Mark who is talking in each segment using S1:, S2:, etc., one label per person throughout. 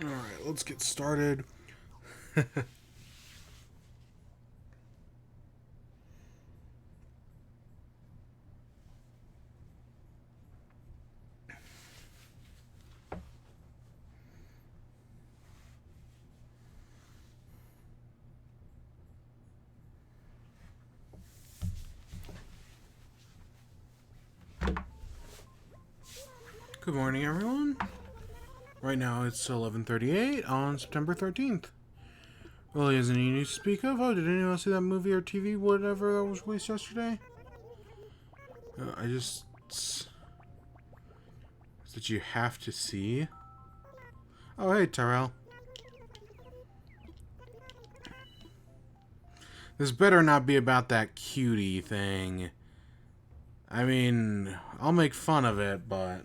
S1: Alright, let's get started. Good morning, everyone. Right now it's 11:38 on September 13th. Really isn't any news to speak of. Oh, did anyone see that movie or TV, whatever, that was released yesterday? That you have to see. Oh, hey, Tyrell. This better not be about that cutie thing. I mean, I'll make fun of it, but...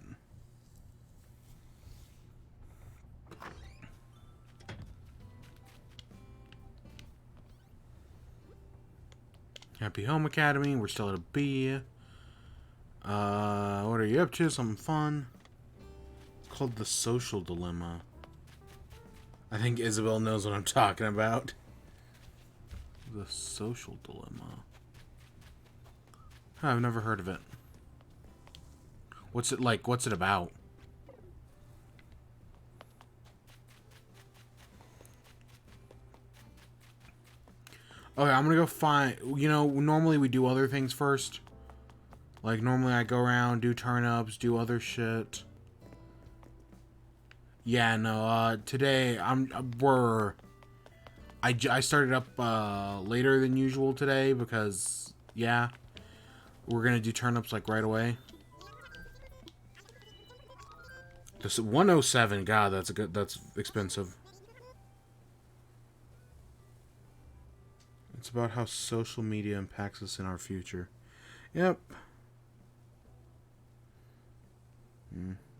S1: Happy Home Academy, we're still at a B. What are you up to? Something fun? It's called The Social Dilemma. I think Isabel knows what I'm talking about. The Social Dilemma. I've never heard of it. What's it like? What's it about? Okay, I'm gonna go find... You know, normally we do other things first. Like, normally I go around, do turn-ups, do other shit. Yeah, no, today, I started up, later than usual today because, yeah, we're gonna do turn-ups, like, right away. This 107, God, that's expensive. It's about how social media impacts us in our future. Yep.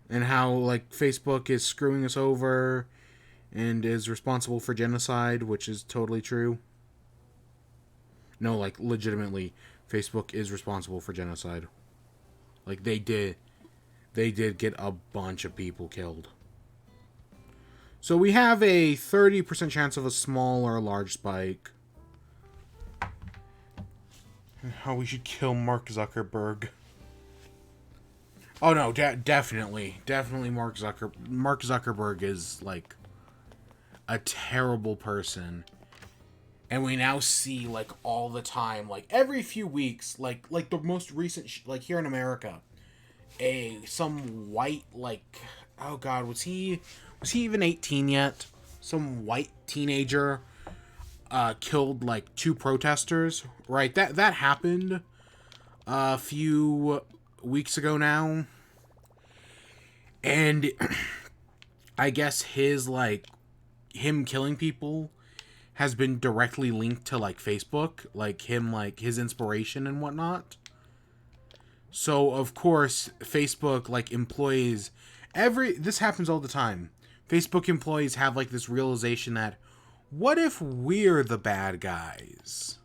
S1: And how, like, Facebook is screwing us over and is responsible for genocide, which is totally true. No, like, legitimately, Facebook is responsible for genocide. Like, they did get a bunch of people killed. So we have a 30% chance of a small or a large spike. How we should kill Mark Zuckerberg. Oh no, definitely Mark Zuckerberg is like a terrible person, and we now see like all the time, like every few weeks, like the most recent, like here in America, some white like, oh god, was he even 18 yet? Some white teenager killed like two protesters. Right, that happened a few weeks ago now. And I guess him killing people has been directly linked to like Facebook, like him, like his inspiration and whatnot. So of course Facebook like employs this happens all the time. Facebook employees have like this realization that what if we're the bad guys?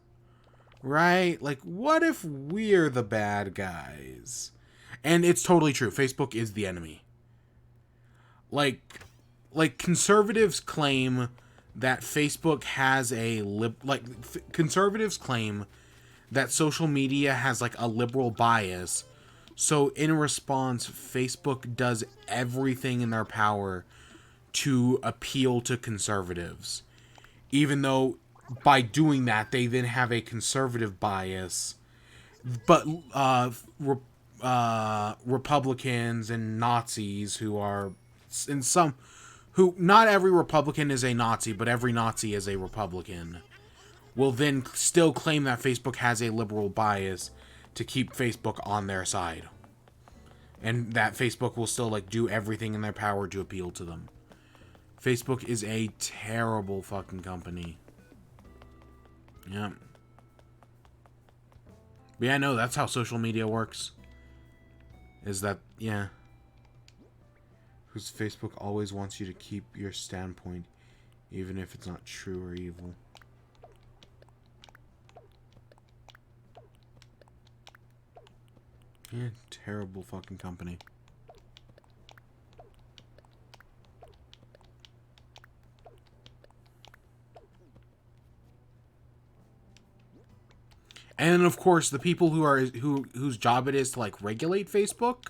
S1: Right? Like what if we're the bad guys? And it's totally true. Facebook is the enemy. Like conservatives claim that Facebook has conservatives claim that social media has like a liberal bias. So in response, Facebook does everything in their power to appeal to conservatives. Even though by doing that, they then have a conservative bias but Republicans and Nazis who are in some who not every Republican is a Nazi, but every Nazi is a Republican, will then still claim that Facebook has a liberal bias to keep Facebook on their side. And that Facebook will still like do everything in their power to appeal to them. Facebook is a terrible fucking company. Yeah. But yeah, no, that's how social media works. Is that, yeah. Because Facebook always wants you to keep your standpoint, even if it's not true or evil. Yeah, terrible fucking company. And of course, the people whose job it is to like regulate Facebook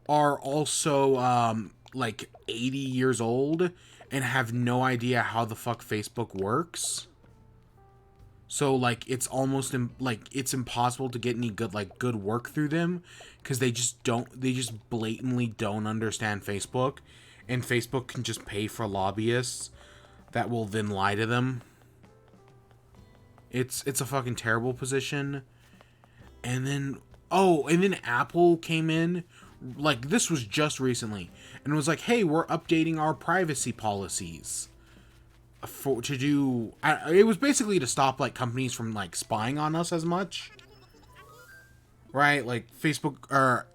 S1: are also like 80 years old and have no idea how the fuck Facebook works. So like it's almost it's impossible to get any good work through them because they just blatantly don't understand Facebook, and Facebook can just pay for lobbyists that will then lie to them. It's a fucking terrible position. And then Apple came in, like this was just recently, and was like, "Hey, we're updating our privacy policies it was basically to stop like companies from like spying on us as much." Right? Like Facebook or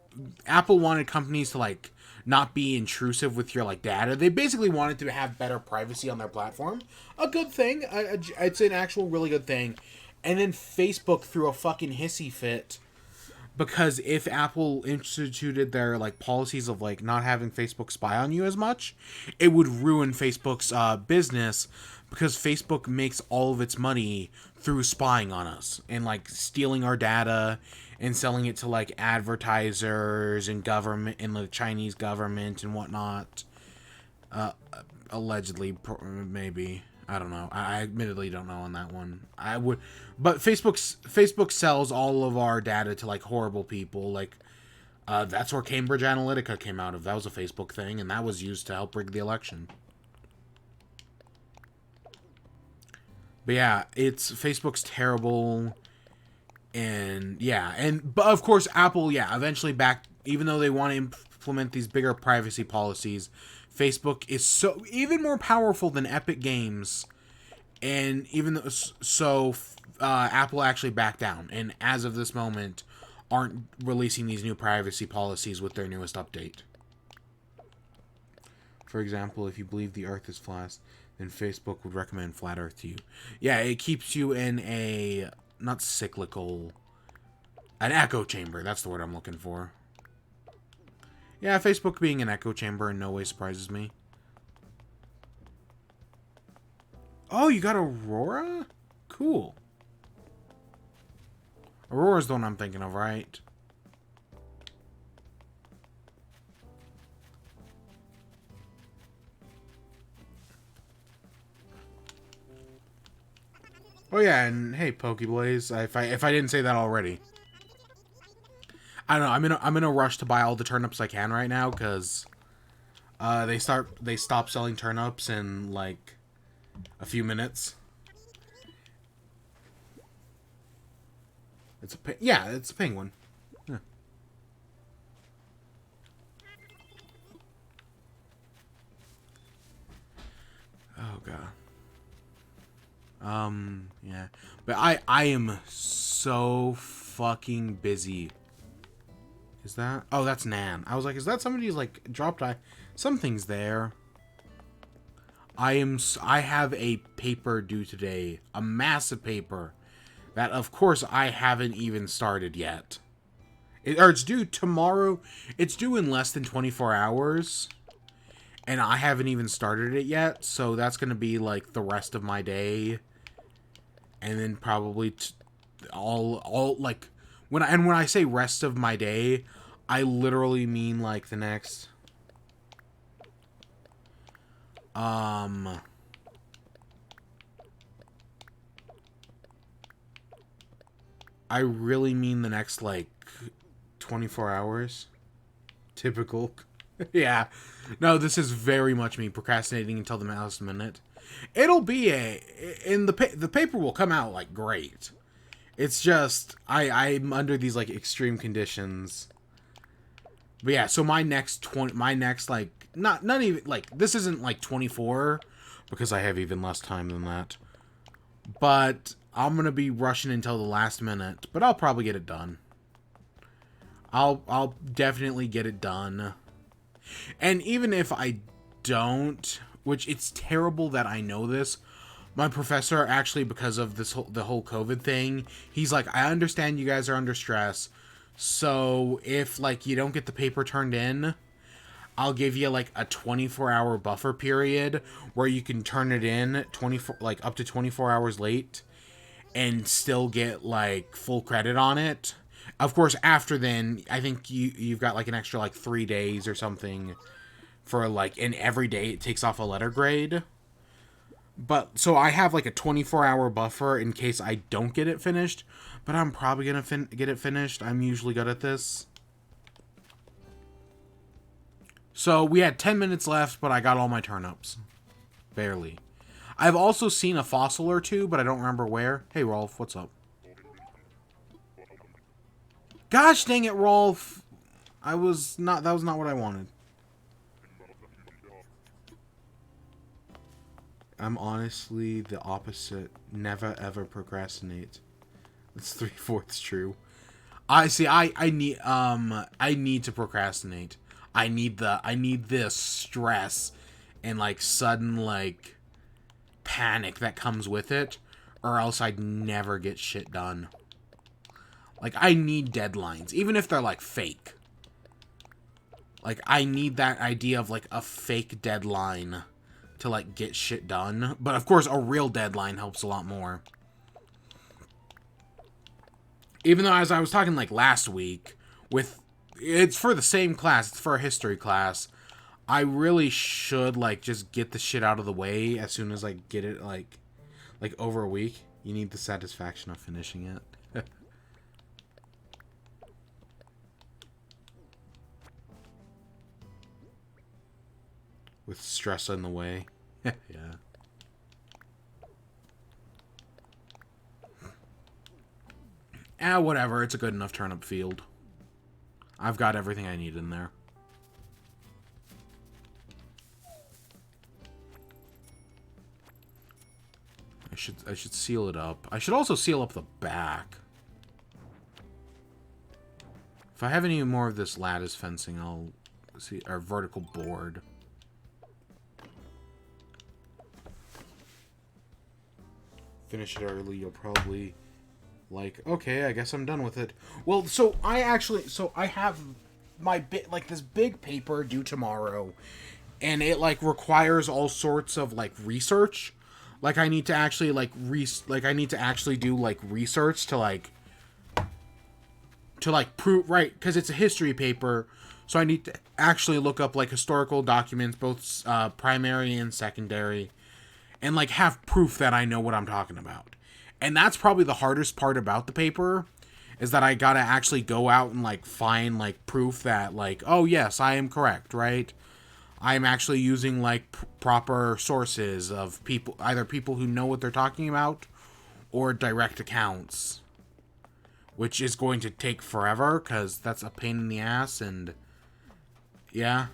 S1: Apple wanted companies to like not be intrusive with your like data. They basically wanted to have better privacy on their platform. A good thing. It's an actual really good thing. And then Facebook threw a fucking hissy fit because if Apple instituted their like policies of like not having Facebook spy on you as much, it would ruin Facebook's business, because Facebook makes all of its money through spying on us and like stealing our data and selling it to like advertisers and government and the Chinese government and whatnot. Allegedly, maybe. I don't know. I admittedly don't know on that one. But Facebook sells all of our data to like horrible people. Like, that's where Cambridge Analytica came out of. That was a Facebook thing, and that was used to help rig the election. But yeah, Facebook's terrible, and yeah, but of course Apple, yeah, eventually even though they want to implement these bigger privacy policies, Facebook is so even more powerful than Epic Games, and even though Apple actually backed down, and as of this moment, aren't releasing these new privacy policies with their newest update. For example, if you believe the Earth is flat, then Facebook would recommend flat Earth to you. Yeah, it keeps you in a not cyclical, an echo chamber. That's the word I'm looking for. Yeah, Facebook being an echo chamber in no way surprises me. Oh, you got Aurora? Cool. Aurora's the one I'm thinking of, right? Oh yeah, and hey, Pokeblaze. If I didn't say that already, I don't know. I'm in a rush to buy all the turnips I can right now because they stop selling turnips in like a few minutes. It's a penguin. Yeah. Oh god. Yeah. But I am so fucking busy. Is that? Oh, that's Nan. I was like, is that somebody's like dropped eye? Something's there. I have a paper due today, a massive paper that of course I haven't even started yet. It's due tomorrow. It's due in less than 24 hours. And I haven't even started it yet, so that's going to be like the rest of my day. And then probably all like when I say rest of my day, I literally mean like the next uh, I really mean the next, like, 24 hours. Typical. Yeah. No, this is very much me procrastinating until the last minute. It'll be the paper will come out, like, great. It's just, I'm under these, like, extreme conditions. But yeah, so my next, like, not even, like, this isn't, like, 24, because I have even less time than that. But I'm gonna be rushing until the last minute, but I'll probably get it done. I'll definitely get it done. And even if I don't, which it's terrible that I know this, my professor actually, because of the whole COVID thing, he's like, I understand you guys are under stress, so if, like, you don't get the paper turned in, I'll give you, like, a 24-hour buffer period where you can turn it in up to 24 hours late and still get, like, full credit on it. Of course, after then, I think you've got, like, an extra, like, 3 days or something for, like, and every day it takes off a letter grade. But, so I have, like, a 24-hour buffer in case I don't get it finished, but I'm probably gonna get it finished. I'm usually good at this. So, we had 10 minutes left, but I got all my turnips. Barely. I've also seen a fossil or two, but I don't remember where. Hey, Rolf, what's up? Gosh dang it, Rolf! That was not what I wanted. I'm honestly the opposite. Never ever procrastinate. That's 3/4 true. I need to procrastinate. I need this stress and, like, sudden, like, panic that comes with it, or else I'd never get shit done. Like, I need deadlines, even if they're, like, fake. Like, I need that idea of, like, a fake deadline to, like, get shit done. But, of course, a real deadline helps a lot more. Even though, as I was talking, like, last week, it's for the same class, it's for a history class, I really should, like, just get the shit out of the way as soon as I get it, like over a week. You need the satisfaction of finishing it. With stress in the way. Yeah. Whatever. It's a good enough turnip field. I've got everything I need in there. I should seal it up. I should also seal up the back. If I have any more of this lattice fencing, I'll see, or vertical board. Finish it early, you'll probably, like, okay, I guess I'm done with it. Well, so I have my this big paper due tomorrow, and it, like, requires all sorts of, like, research. Like, I need to actually, like, I need to actually do, like, research to, like, prove, right, because it's a history paper, so I need to actually look up, like, historical documents, both primary and secondary, and, like, have proof that I know what I'm talking about. And that's probably the hardest part about the paper, is that I gotta actually go out and, like, find, like, proof that, like, oh, yes, I am correct, right? I'm actually using, like, proper sources of people, either people who know what they're talking about, or direct accounts. Which is going to take forever, because that's a pain in the ass, and yeah.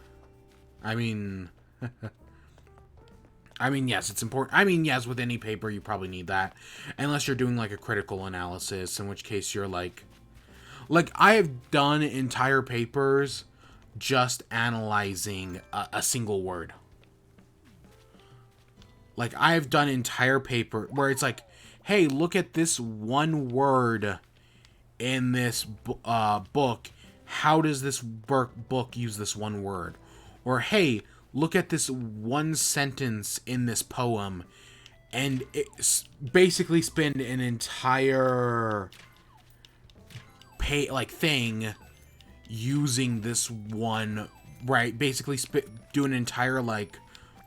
S1: I mean, yes, it's important. I mean, yes, with any paper, you probably need that. Unless you're doing, like, a critical analysis, in which case you're, like, I have done entire papers just analyzing a single word. Like, I have done entire paper where it's like, hey, look at this one word in this book. How does this book use this one word? Or, hey, look at this one sentence in this poem, and it's basically spend an entire thing using this one, right? Basically do an entire, like,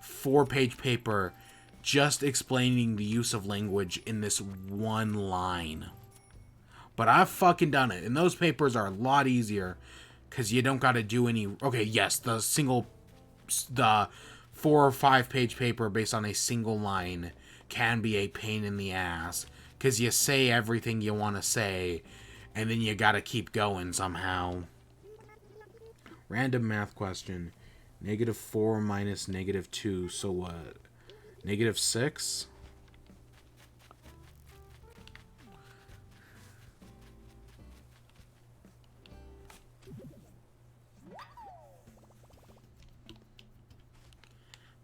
S1: 4-page paper just explaining the use of language in this one line. But I've fucking done it. And those papers are a lot easier. Because you don't got to do any... Okay, yes, the 4 or 5 page paper based on a single line can be a pain in the ass. Because you say everything you want to say. And then you got to keep going somehow. Random math question. -4 minus -2. So what? -6?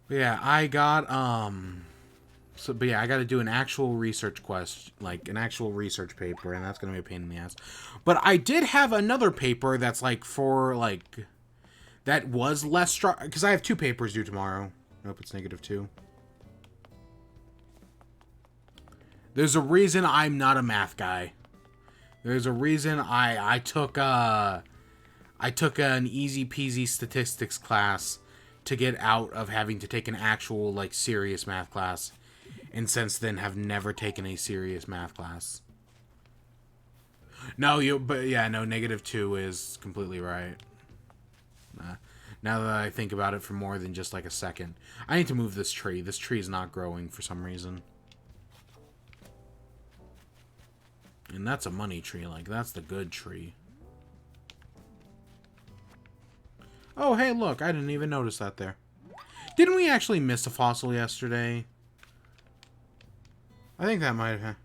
S1: Yeah, I got, but yeah, I got to do an actual research quest, like, an actual research paper, and that's going to be a pain in the ass. But I did have another paper that's, like, for, like, that was less because I have 2 papers due tomorrow. Nope, it's -2. There's a reason I'm not a math guy. There's a reason I took an easy peasy statistics class to get out of having to take an actual, like, serious math class. And since then have never taken a serious math class. No, but yeah, no, -2 is completely right. Now that I think about it for more than just, like, a second. I need to move this tree. This tree is not growing for some reason. And that's a money tree. Like, that's the good tree. Oh, hey, look. I didn't even notice that there. Didn't we actually miss a fossil yesterday? I think that might have...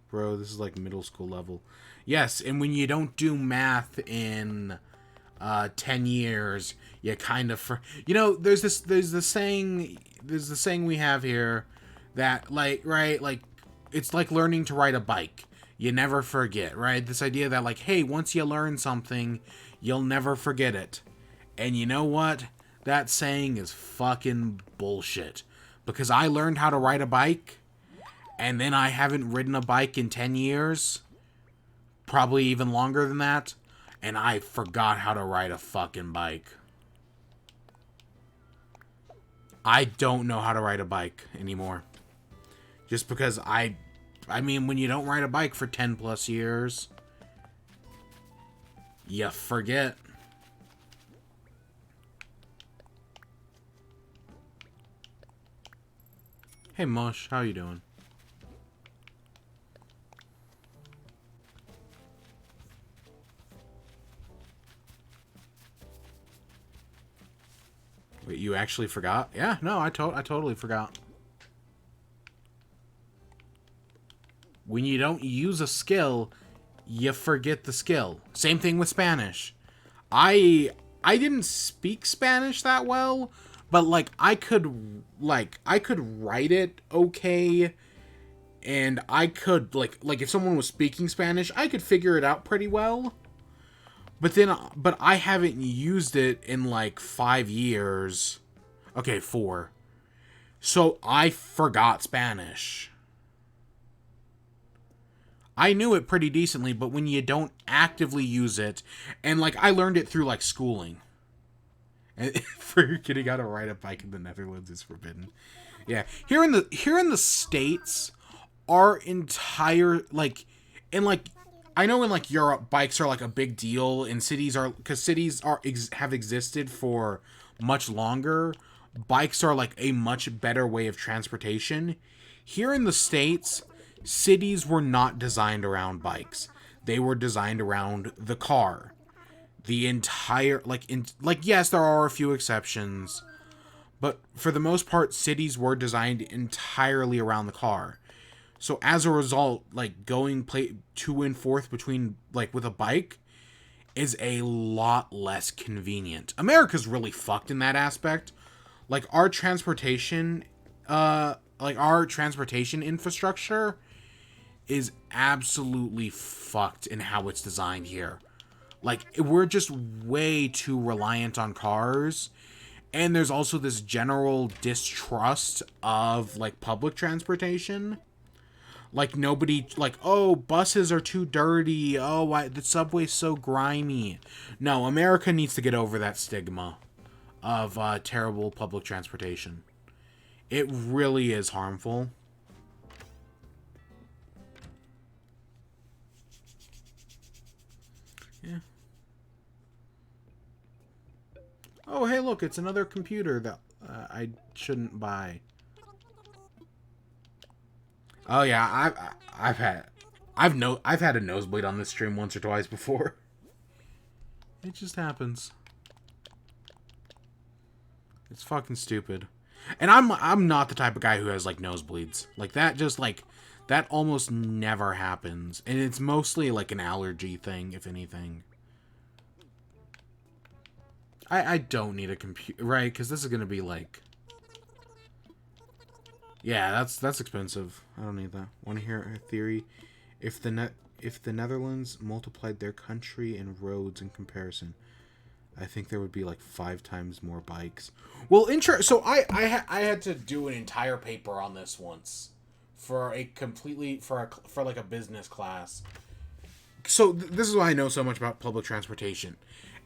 S1: Bro, this is like middle school level. Yes, and when you don't do math in 10 years, you kind of... You know, there's the saying we have here that, like, right, like, it's like learning to ride a bike. You never forget, right? This idea that, like, hey, once you learn something, you'll never forget it. And you know what? That saying is fucking bullshit. Because I learned how to ride a bike, and then I haven't ridden a bike in 10 years. Probably even longer than that. And I forgot how to ride a fucking bike. I don't know how to ride a bike anymore. Just because I mean, when you don't ride a bike for 10 plus years, you forget. Hey, Mush, how you doing? Wait, you actually forgot? Yeah, no, I totally forgot. When you don't use a skill, you forget the skill. Same thing with Spanish. I didn't speak Spanish that well, but like I could write it okay, and I could like if someone was speaking Spanish, I could figure it out pretty well. But I haven't used it in like 5 years. Okay, 4. So I forgot Spanish. I knew it pretty decently, but when you don't actively use it, and like I learned it through like schooling. And for getting how to ride a bike in the Netherlands is forbidden. Yeah, here in the States, our entire I know in like Europe, bikes are like a big deal, and cities have existed for much longer. Bikes are like a much better way of transportation. Here in the States, cities were not designed around bikes. They were designed around the car. The entire yes, there are a few exceptions, but for the most part, cities were designed entirely around the car. So as a result, like going to and forth between with a bike is a lot less convenient. America's really fucked in that aspect. Like our transportation infrastructure is absolutely fucked in how it's designed here. Like, we're just way too reliant on cars. And there's also this general distrust of, like, public transportation. Like, nobody, like, oh, buses are too dirty. Oh, the subway's so grimy. No, America needs to get over that stigma of terrible public transportation. It really is harmful. Yeah. Oh, hey, look, it's another computer that I shouldn't buy. Oh yeah, I've had a nosebleed on this stream once or twice before. It just happens. It's fucking stupid. And I'm not the type of guy who has like nosebleeds. Like that just like that almost never happens. And it's mostly like an allergy thing, if anything. I don't need a computer, right? Because this is gonna be like, yeah, that's expensive. I don't need that. Want to hear a theory? If the Netherlands multiplied their country and roads in comparison, I think there would be like 5 times more bikes. Well, so I had to do an entire paper on this once for a completely for like a business class. So this is why I know so much about public transportation.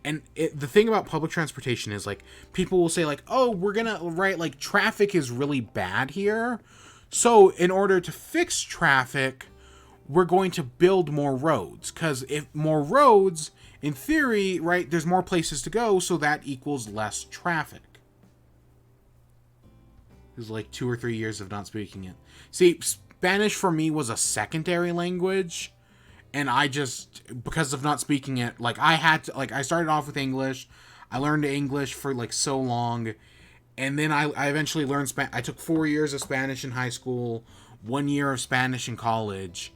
S1: And the thing about public transportation is, like, people will say, like, oh, we're gonna, right, like, traffic is really bad here. So in order to fix traffic, we're going to build more roads. Because if more roads, in theory, right, there's more places to go, so that equals less traffic. It was like 2 or 3 years of not speaking it. See, Spanish for me was a secondary language. And I just, because of not speaking it, like, I had to, like, I started off with English. I learned English for, like, so long. And then I eventually learned Spanish. I took 4 years of Spanish in high school, 1 year of Spanish in college.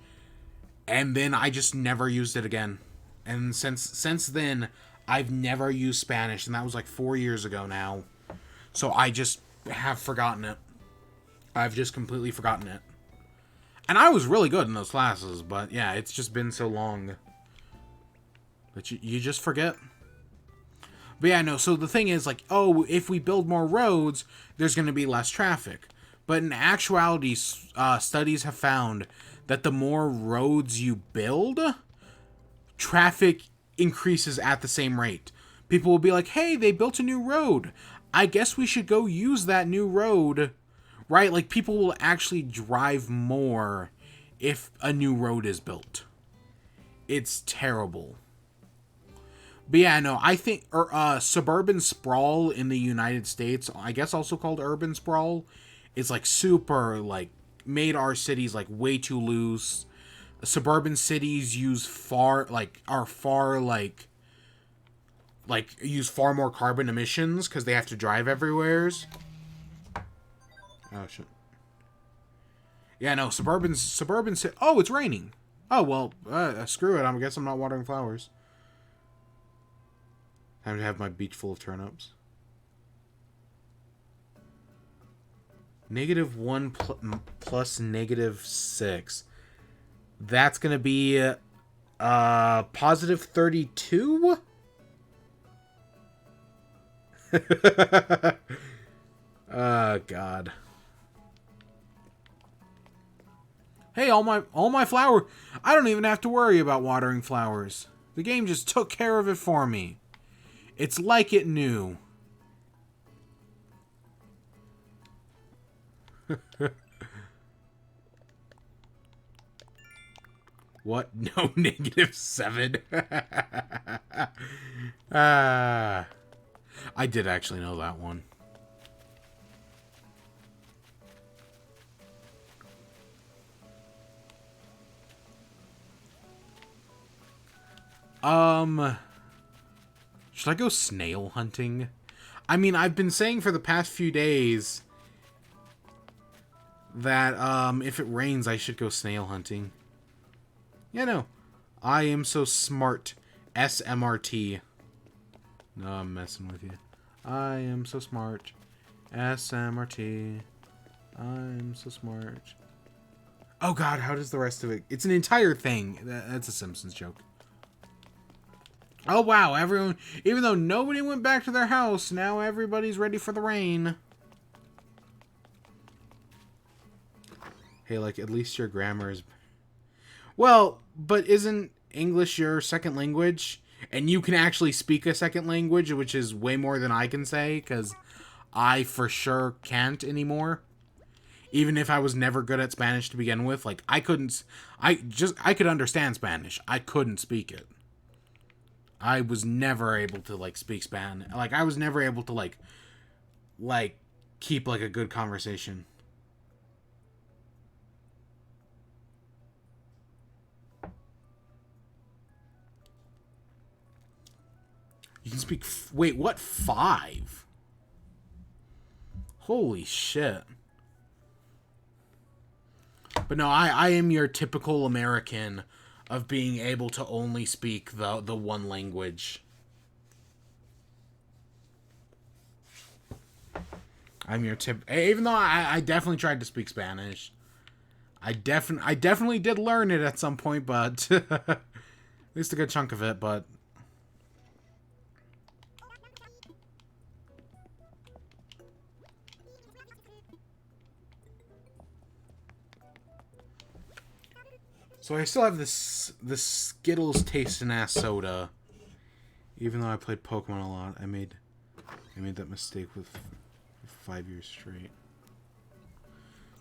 S1: And then I just never used it again. And since then, I've never used Spanish. And that was, like, 4 years ago now. So I just have forgotten it. I've just completely forgotten it. And I was really good in those classes, but yeah, it's just been so long that you just forget. But yeah, no, so the thing is, like, oh, if we build more roads, there's going to be less traffic. But in actuality, studies have found that the more roads you build, traffic increases at the same rate. People will be like, hey, they built a new road. I guess we should go use that new road. Right? Like, people will actually drive more if a new road is built. It's terrible. But yeah, no, I think suburban sprawl in the United States, I guess also called urban sprawl, is like super, like, made our cities like way too loose. Suburban cities use far use far more carbon emissions because they have to drive everywhere. Oh, shit. Yeah, no, suburban... Oh, it's raining. Oh, well, screw it. I guess I'm not watering flowers. Time to have my beach full of turnips. -1 plus -6. That's going to be positive 32? Oh, God. Hey, all my flower. I don't even have to worry about watering flowers. The game just took care of it for me. It's like it knew. What? No, -7. I did actually know that one. Should I go snail hunting? I mean, I've been saying for the past few days that, if it rains, I should go snail hunting. Yeah, no. I am so smart. SMRT. No, I'm messing with you. I am so smart. SMRT. I'm so smart. Oh, God, how does the rest of it... It's an entire thing. That's a Simpsons joke. Oh, wow, everyone... Even though nobody went back to their house, now everybody's ready for the rain. Hey, like, at least your grammar is... Well, but isn't English your second language? And you can actually speak a second language, which is way more than I can say, because I for sure can't anymore. Even if I was never good at Spanish to begin with, like, I could understand Spanish. I couldn't speak it. I was never able to, like, speak Spanish. Like, I was never able to, like, keep, like, a good conversation. You can speak... Wait, what? 5? Holy shit. But no, I am your typical American of being able to only speak the one language. I'm your tip. Even though I definitely tried to speak Spanish. I definitely did learn it at some point, but... at least a good chunk of it, but... So I still have this Skittles tasting ass soda. Even though I played Pokemon a lot, I made that mistake with 5 years straight.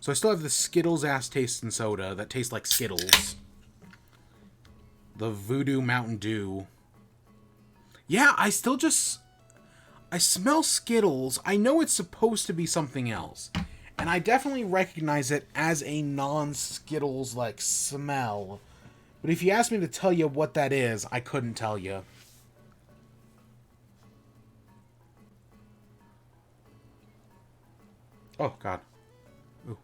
S1: So I still have the Skittles ass tasting soda that tastes like Skittles. The Voodoo Mountain Dew. Yeah, I smell Skittles. I know it's supposed to be something else. And I definitely recognize it as a non-Skittles, like, smell. But if you asked me to tell you what that is, I couldn't tell you. Oh, God. Ooh.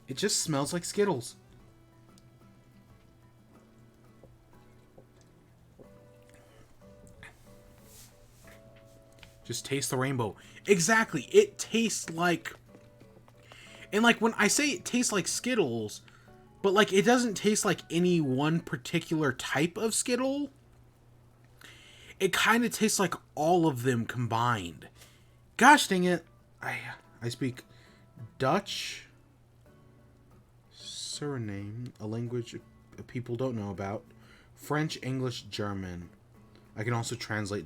S1: It just smells like Skittles. Just taste the rainbow. Exactly. It tastes like... And, like, when I say it tastes like Skittles, but, like, it doesn't taste like any one particular type of Skittle. It kind of tastes like all of them combined. Gosh dang it. I speak Dutch, Suriname, a language people don't know about, French, English, German. I can also translate.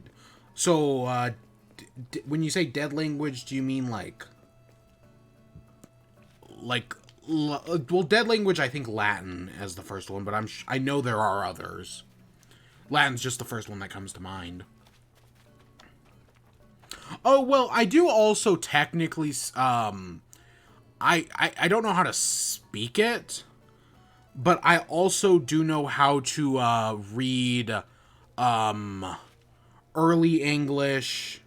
S1: So, when you say dead language, do you mean well, dead language, I think Latin as the first one, but I know there are others. Latin's just the first one that comes to mind. Oh, well, I do also technically, I don't know how to speak it, but I also do know how to, read, early English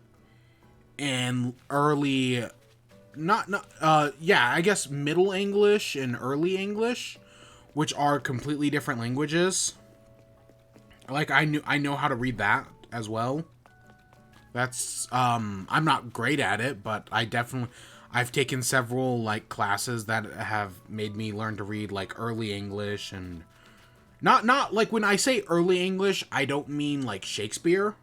S1: and early, yeah, I guess Middle English and early English, which are completely different languages. Like, I know how to read that as well. That's, I'm not great at it, but I've taken several, like, classes that have made me learn to read, like, early English, and not, like, when I say early English, I don't mean, like, Shakespeare.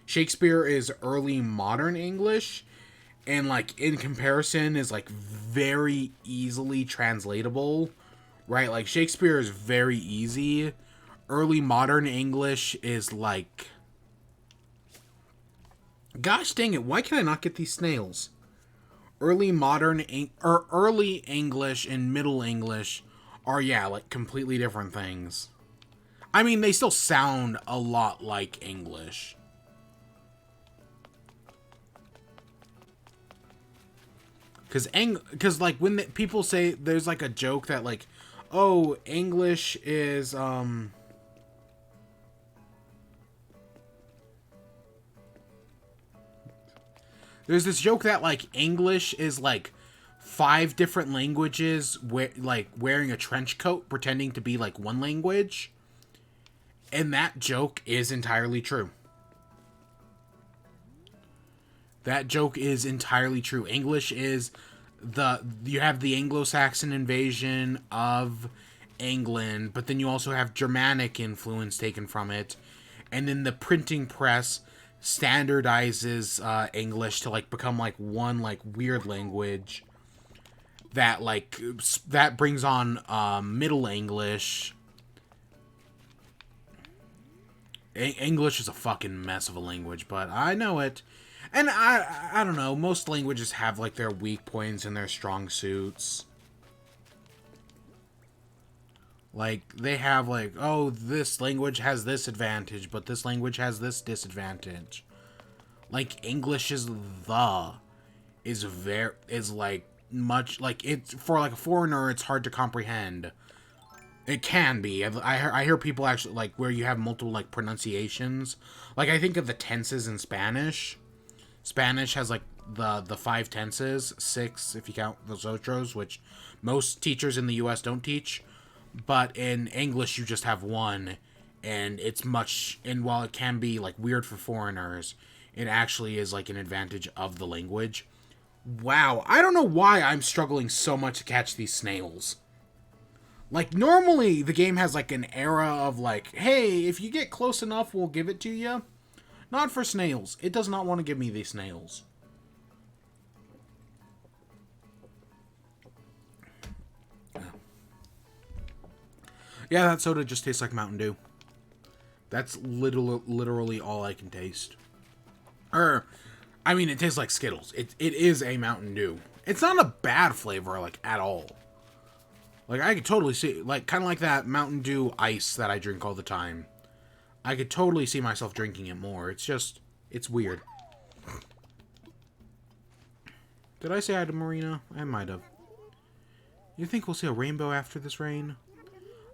S1: Shakespeare is early modern English, and, like, in comparison is, like, very easily translatable, right? Like, Shakespeare is very easy. Early modern English is, like... Gosh dang it, why can I not get these snails? Early English and Middle English are, yeah, like, completely different things. I mean, they still sound a lot like English. Because, like, when people say, there's, like, a joke that, like, oh, English is, there's this joke that, like, English is, like, 5 different languages, like, wearing a trench coat, pretending to be, like, one language. And that joke is entirely true. That joke is entirely true. English is you have the Anglo-Saxon invasion of England, but then you also have Germanic influence taken from it. And then the printing press standardizes English to, like, become, like, one, like, weird language that, like, that brings on Middle English. English is a fucking mess of a language, but I know it. And I don't know, most languages have, like, their weak points and their strong suits. Like, they have, like, oh, this language has this advantage, but this language has this disadvantage. Like, English is like, much, like, it's, for, like, a foreigner, it's hard to comprehend. It can be. I hear people actually, like, where you have multiple, like, pronunciations. Like, I think of the tenses in Spanish. Spanish has, like, the 5 tenses, 6 if you count those otros, which most teachers in the US don't teach. But in English, you just have one, and it's much, and while it can be, like, weird for foreigners, it actually is, like, an advantage of the language. Wow, I don't know why I'm struggling so much to catch these snails. Like, normally, the game has, like, an era of, like, hey, if you get close enough, we'll give it to you. Not for snails. It does not want to give me these snails. Yeah, that soda just tastes like Mountain Dew. That's literally all I can taste. I mean, it tastes like Skittles. It is a Mountain Dew. It's not a bad flavor, like, at all. Like, I could totally see, like, kind of like that Mountain Dew ice that I drink all the time. I could totally see myself drinking it more. It's just, it's weird. Did I say hi to Marina? I might have. You think we'll see a rainbow after this rain?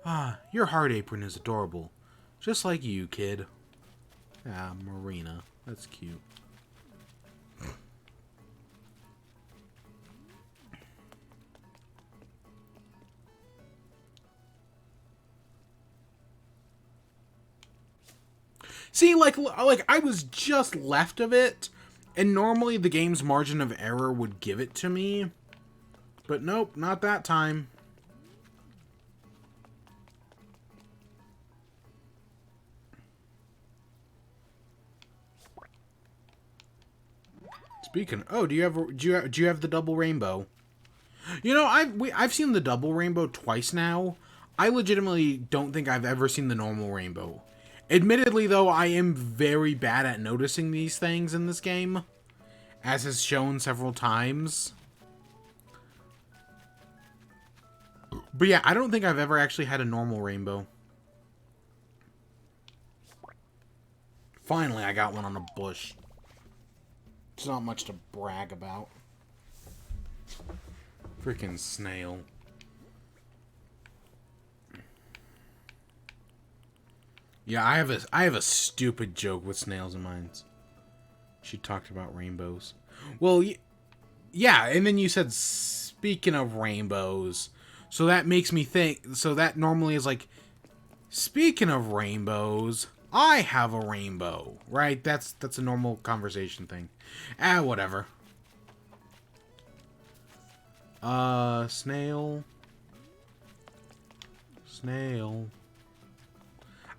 S1: Ah, your heart apron is adorable. Just like you, kid. Ah, Marina. That's cute. See, like I was just left of it, and normally the game's margin of error would give it to me. But nope, not that time. Speaking, oh, do you have the double rainbow? You know, I've seen the double rainbow twice now. I legitimately don't think I've ever seen the normal rainbow. Admittedly, though, I am very bad at noticing these things in this game, as is shown several times. But yeah, I don't think I've ever actually had a normal rainbow. Finally, I got one on a bush. It's not much to brag about. Freaking snail. Yeah, I have a stupid joke with snails in mind. She talked about rainbows. Well, yeah, and then you said, speaking of rainbows. So that makes me think, so that normally is like, speaking of rainbows, I have a rainbow, right? That's a normal conversation thing. Whatever. Snail. Snail.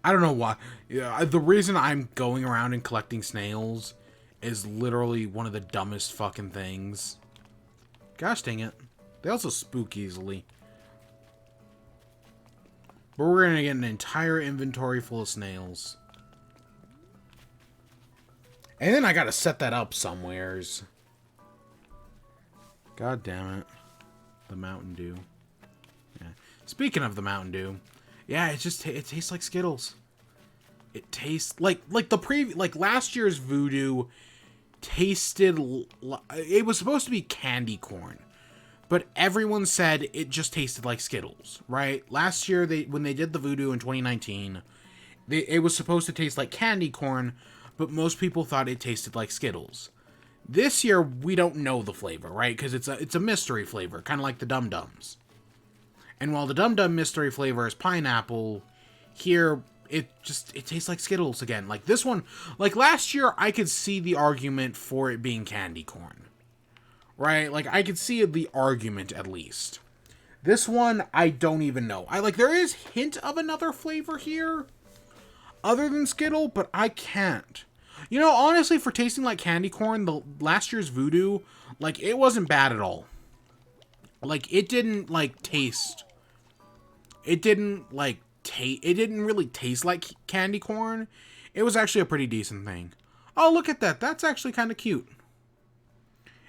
S1: I don't know why. Yeah, the reason I'm going around and collecting snails is literally one of the dumbest fucking things. Gosh dang it. They also spook easily. But we're gonna get an entire inventory full of snails. And then I gotta set that up somewheres. God damn it. The Mountain Dew. Yeah. Speaking of the Mountain Dew, yeah, it tastes like Skittles. It tastes like last year's Voodoo tasted. It was supposed to be candy corn, but everyone said it just tasted like Skittles. Right? Last year, when they did the Voodoo in 2019, it was supposed to taste like candy corn, but most people thought it tasted like Skittles. This year, we don't know the flavor, right? Because it's a mystery flavor, kind of like the Dum Dums. And while the Dum Dum mystery flavor is pineapple, here it tastes like Skittles again. Like this one, like last year, I could see the argument for it being candy corn, right? Like I could see the argument at least. This one, I don't even know. There is hint of another flavor here, other than Skittle, but I can't. You know, honestly, for tasting like candy corn, the last year's Voodoo, like it wasn't bad at all. Like it didn't taste. It didn't it didn't really taste like candy corn. It was actually a pretty decent thing. Oh, look at that. That's actually kind of cute.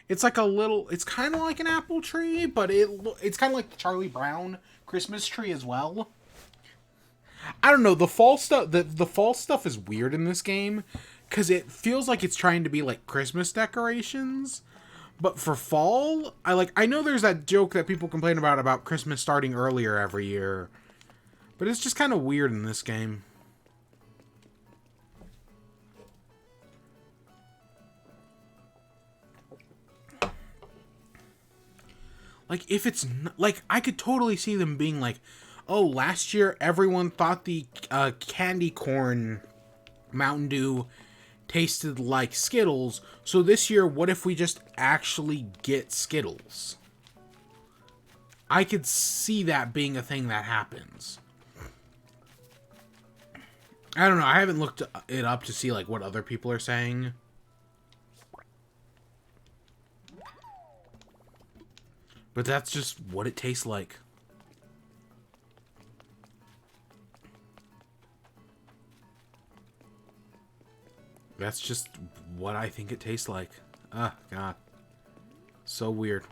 S1: It's like it's kind of like an apple tree, but it's kind of like the Charlie Brown Christmas tree as well. I don't know, the fall stuff. The fall stuff is weird in this game because it feels like it's trying to be like Christmas decorations. But for fall, I know there's that joke that people complain about Christmas starting earlier every year. But it's just kind of weird in this game. Like, if it's... Like, I could totally see them being like, oh, last year everyone thought the candy corn Mountain Dew tasted like Skittles, so this year, what if we just actually get Skittles? I could see that being a thing that happens. I don't know, I haven't looked it up to see, like, what other people are saying. But that's just what it tastes like. That's just what I think it tastes like. Ah, God. So weird.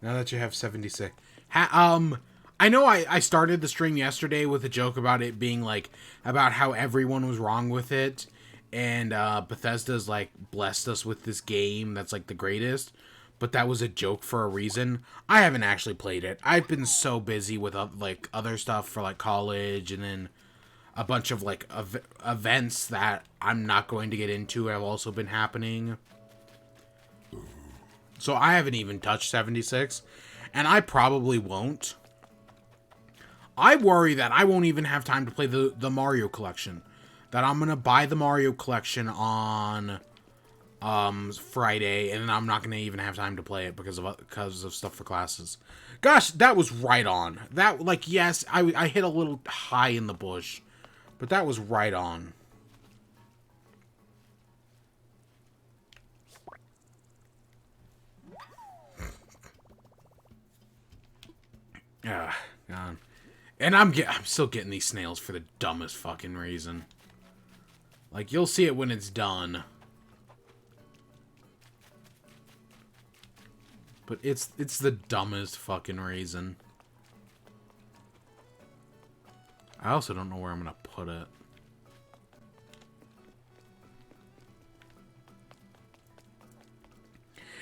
S1: Now that you have 76. I know I started the stream yesterday with a joke about it being, like, about how everyone was wrong with it. And, Bethesda's, like, blessed us with this game that's, like, the greatest. But that was a joke for a reason. I haven't actually played it. I've been so busy with, like, other stuff for, like, college and then a bunch of, like, events that I'm not going to get into have also been happening. So I haven't even touched 76. And I probably won't. I worry that I won't even have time to play the Mario collection. That I'm going to buy the Mario collection on Friday, and then I'm not going to even have time to play it because of stuff for classes. Gosh, that was right on. That, like, yes, I hit a little high in the bush. But that was right on. Ah, God. And I'm still getting these snails for the dumbest fucking reason. Like, you'll see it when it's done. But it's the dumbest fucking reason. I also don't know where I'm gonna put it.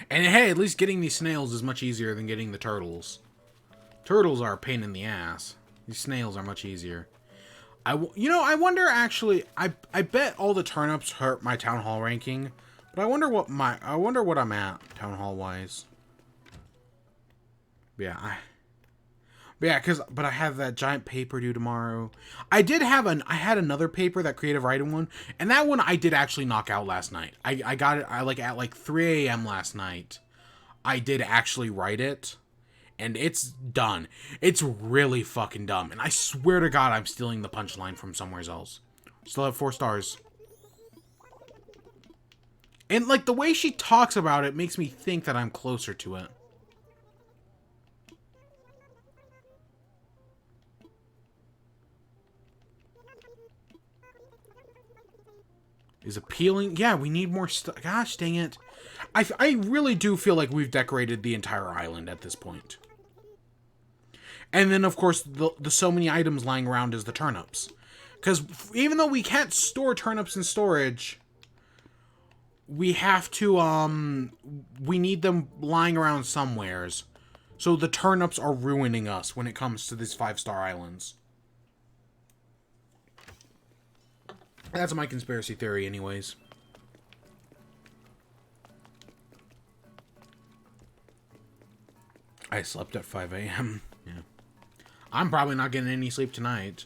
S1: And hey, at least getting these snails is much easier than getting the turtles. Turtles are a pain in the ass. These snails are much easier. You know, I wonder actually. I bet all the turnips hurt my town hall ranking, but I wonder what I'm at town hall wise. Yeah, but I have that giant paper due tomorrow. I had another paper, that creative writing one, and that one I did actually knock out last night. I got it at like 3 a.m. last night. I did actually write it, and it's done. It's really fucking dumb, and I swear to God I'm stealing the punchline from somewhere else. Still have 4 stars. And like the way she talks about it makes me think that I'm closer to it. Is appealing. Yeah, we need more stuff. Gosh, dang it. I really do feel like we've decorated the entire island at this point. And then, of course, the so many items lying around is the turnips. Because even though we can't store turnips in storage, we have to, we need them lying around somewheres. So the turnips are ruining us when it comes to these 5-star islands. That's my conspiracy theory anyways. I slept at 5 a.m. Yeah. I'm probably not getting any sleep tonight.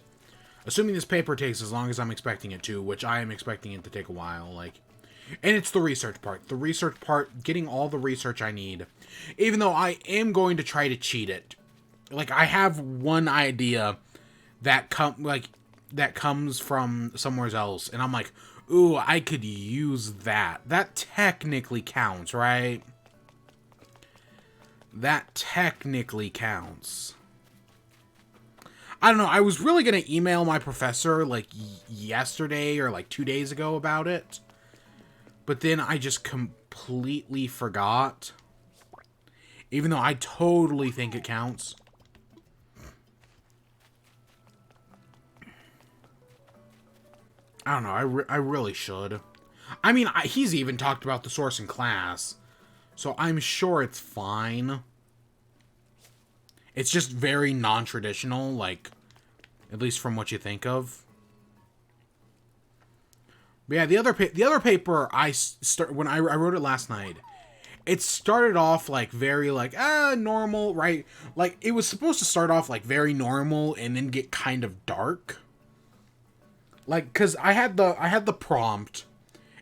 S1: Assuming this paper takes as long as I'm expecting it to, which I am expecting it to take a while, like... And it's the research part. The research part, getting all the research I need. Even though I am going to try to cheat it. Like, I have one idea that comes from somewhere else, and I'm like, ooh, I could use that. That technically counts, right? That technically counts. I don't know, I was really gonna email my professor, like, yesterday or, like, 2 days ago about it. But then I just completely forgot. Even though I totally think it counts. I don't know. I really should. I mean, he's even talked about the source in class, so I'm sure it's fine. It's just very non-traditional, like, at least from what you think of. But yeah, the other paper when I wrote it last night, it started off like very like normal, right? Like it was supposed to start off like very normal and then get kind of dark. Like, cause I had the prompt,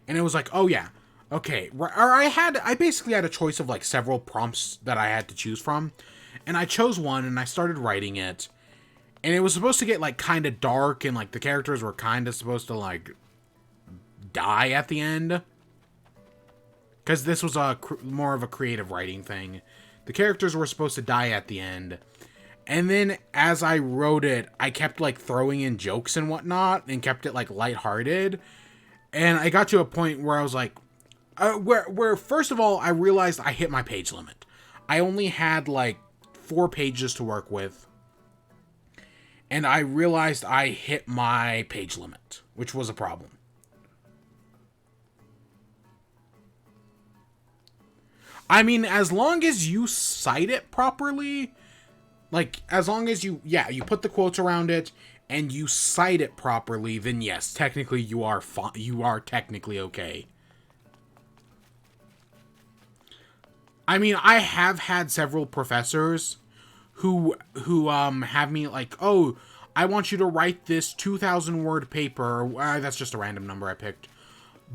S1: and it was like, oh yeah, okay. Or I basically had a choice of like several prompts that I had to choose from, and I chose one and I started writing it, and it was supposed to get like kind of dark and like the characters were kind of supposed to like die at the end. Because this was more of a creative writing thing. The characters were supposed to die at the end. And then as I wrote it, I kept like throwing in jokes and whatnot and kept it like lighthearted. And I got to a point where I was like, where first of all, I realized I hit my page limit. I only had like 4 pages to work with. And I realized I hit my page limit, which was a problem. I mean, as long as you cite it properly, like, as long as you put the quotes around it, and you cite it properly, then yes, technically you are technically okay. I mean, I have had several professors who have me like, oh, I want you to write this 2,000 word paper. That's just a random number I picked.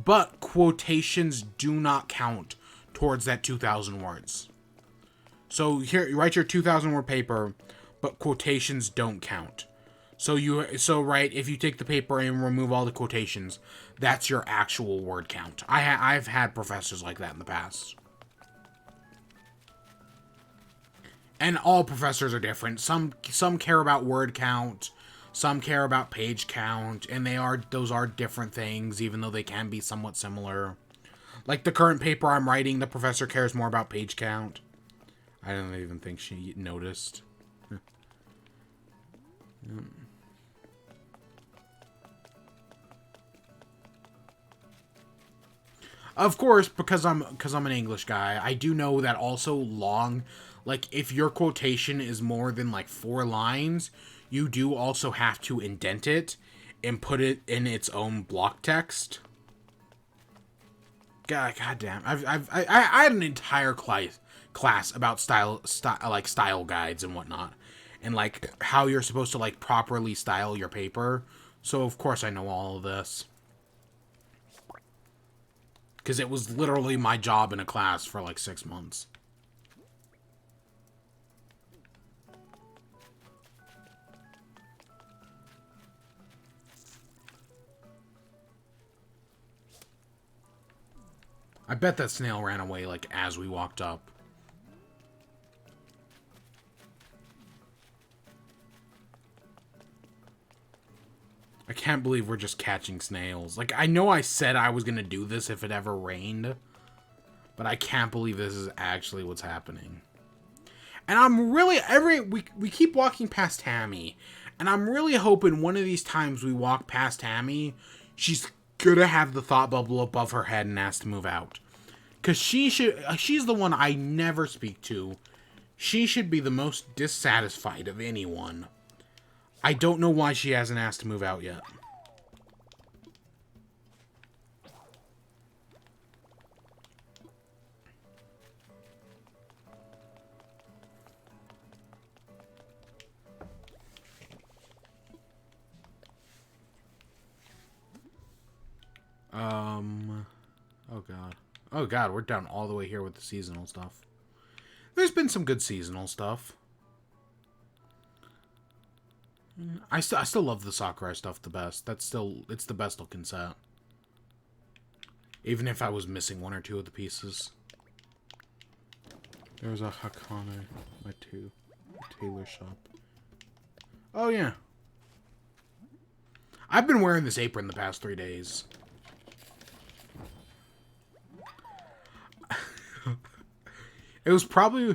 S1: But quotations do not count towards that 2,000 words. So here, you write your 2,000 word paper, but quotations don't count. So if you take the paper and remove all the quotations, that's your actual word count. I've had professors like that in the past. And all professors are different. Some care about word count, some care about page count, and those are different things, even though they can be somewhat similar. Like the current paper I'm writing, the professor cares more about page count. I don't even think she noticed. Of course, because I'm an English guy, I do know that also long, like if your quotation is more than like 4 lines, you do also have to indent it and put it in its own block text. God damn! I had an entire class about style guides and whatnot, and like how you're supposed to like properly style your paper. So of course I know all of this, because it was literally my job in a class for like 6 months. I bet that snail ran away, like, as we walked up. I can't believe we're just catching snails. Like, I know I said I was gonna do this if it ever rained, but I can't believe this is actually what's happening. And I'm really, we keep walking past Tammy, and I'm really hoping one of these times we walk past Tammy, she's gonna have the thought bubble above her head and ask to move out. Because she's the one I never speak to. She should be the most dissatisfied of anyone. I don't know why she hasn't asked to move out yet. Oh god. Oh god, we're down all the way here with the seasonal stuff. There's been some good seasonal stuff. I still love the Sakurai stuff the best. It's the best looking set. Even if I was missing 1 or 2 of the pieces. There's a Hakane, my 2, tailor shop. Oh yeah. I've been wearing this apron the past 3 days. It was probably,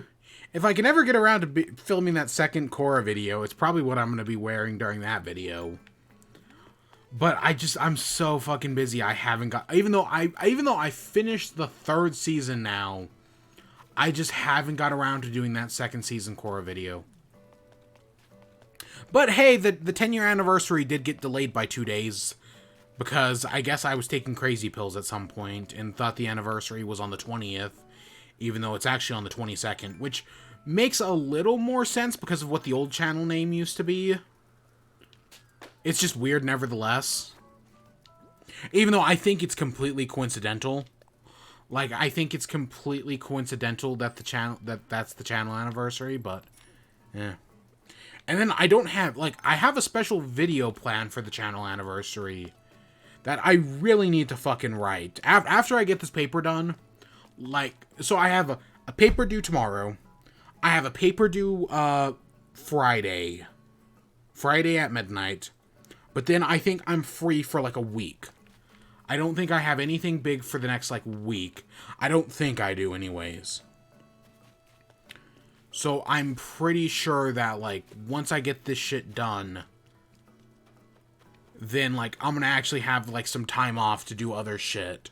S1: if I can ever get around to filming that second Korra video, it's probably what I'm going to be wearing during that video. But I'm so fucking busy. I haven't got, even though I finished the 3rd season now, I just haven't got around to doing that 2nd season Korra video. But hey, the 10-year anniversary did get delayed by 2 days, because I guess I was taking crazy pills at some point and thought the anniversary was on the 20th, even though it's actually on the 22nd, which makes a little more sense because of what the old channel name used to be. It's just weird nevertheless. Even though I think it's completely coincidental. Like, I think it's completely coincidental that that's the channel anniversary, but yeah. And then I don't have, like, I have a special video plan for the channel anniversary that I really need to fucking write. After I get this paper done, like, so I have a paper due tomorrow. I have a paper due Friday at midnight. But then I think I'm free for like a week. I don't think I have anything big for the next like week. I don't think I do anyways. So I'm pretty sure that like once I get this shit done, then like I'm gonna actually have like some time off to do other shit.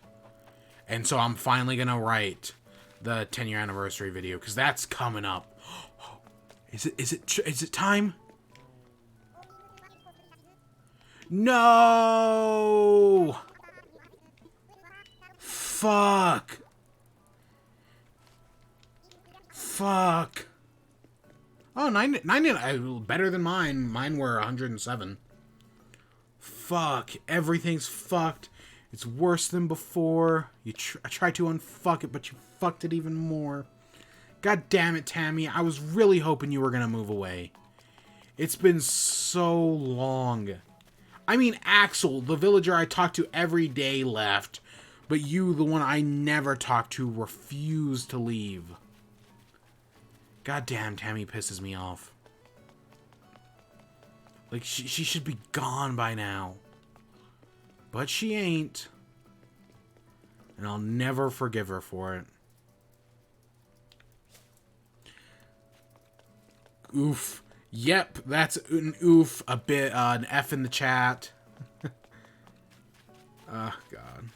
S1: And so I'm finally gonna write the 10-year anniversary video because that's coming up. Is it time? No! Fuck. Fuck. Oh, 90 better than mine. Mine were 107. Fuck. Everything's fucked. It's worse than before. I tried to unfuck it, but you fucked it even more. God damn it, Tammy. I was really hoping you were gonna move away. It's been so long. I mean, Axel, the villager I talk to every day, left. But you, the one I never talk to, refused to leave. God damn, Tammy pisses me off. Like, she should be gone by now. But she ain't. And I'll never forgive her for it. Oof. Yep, that's an oof, a bit, an F in the chat. Oh, God.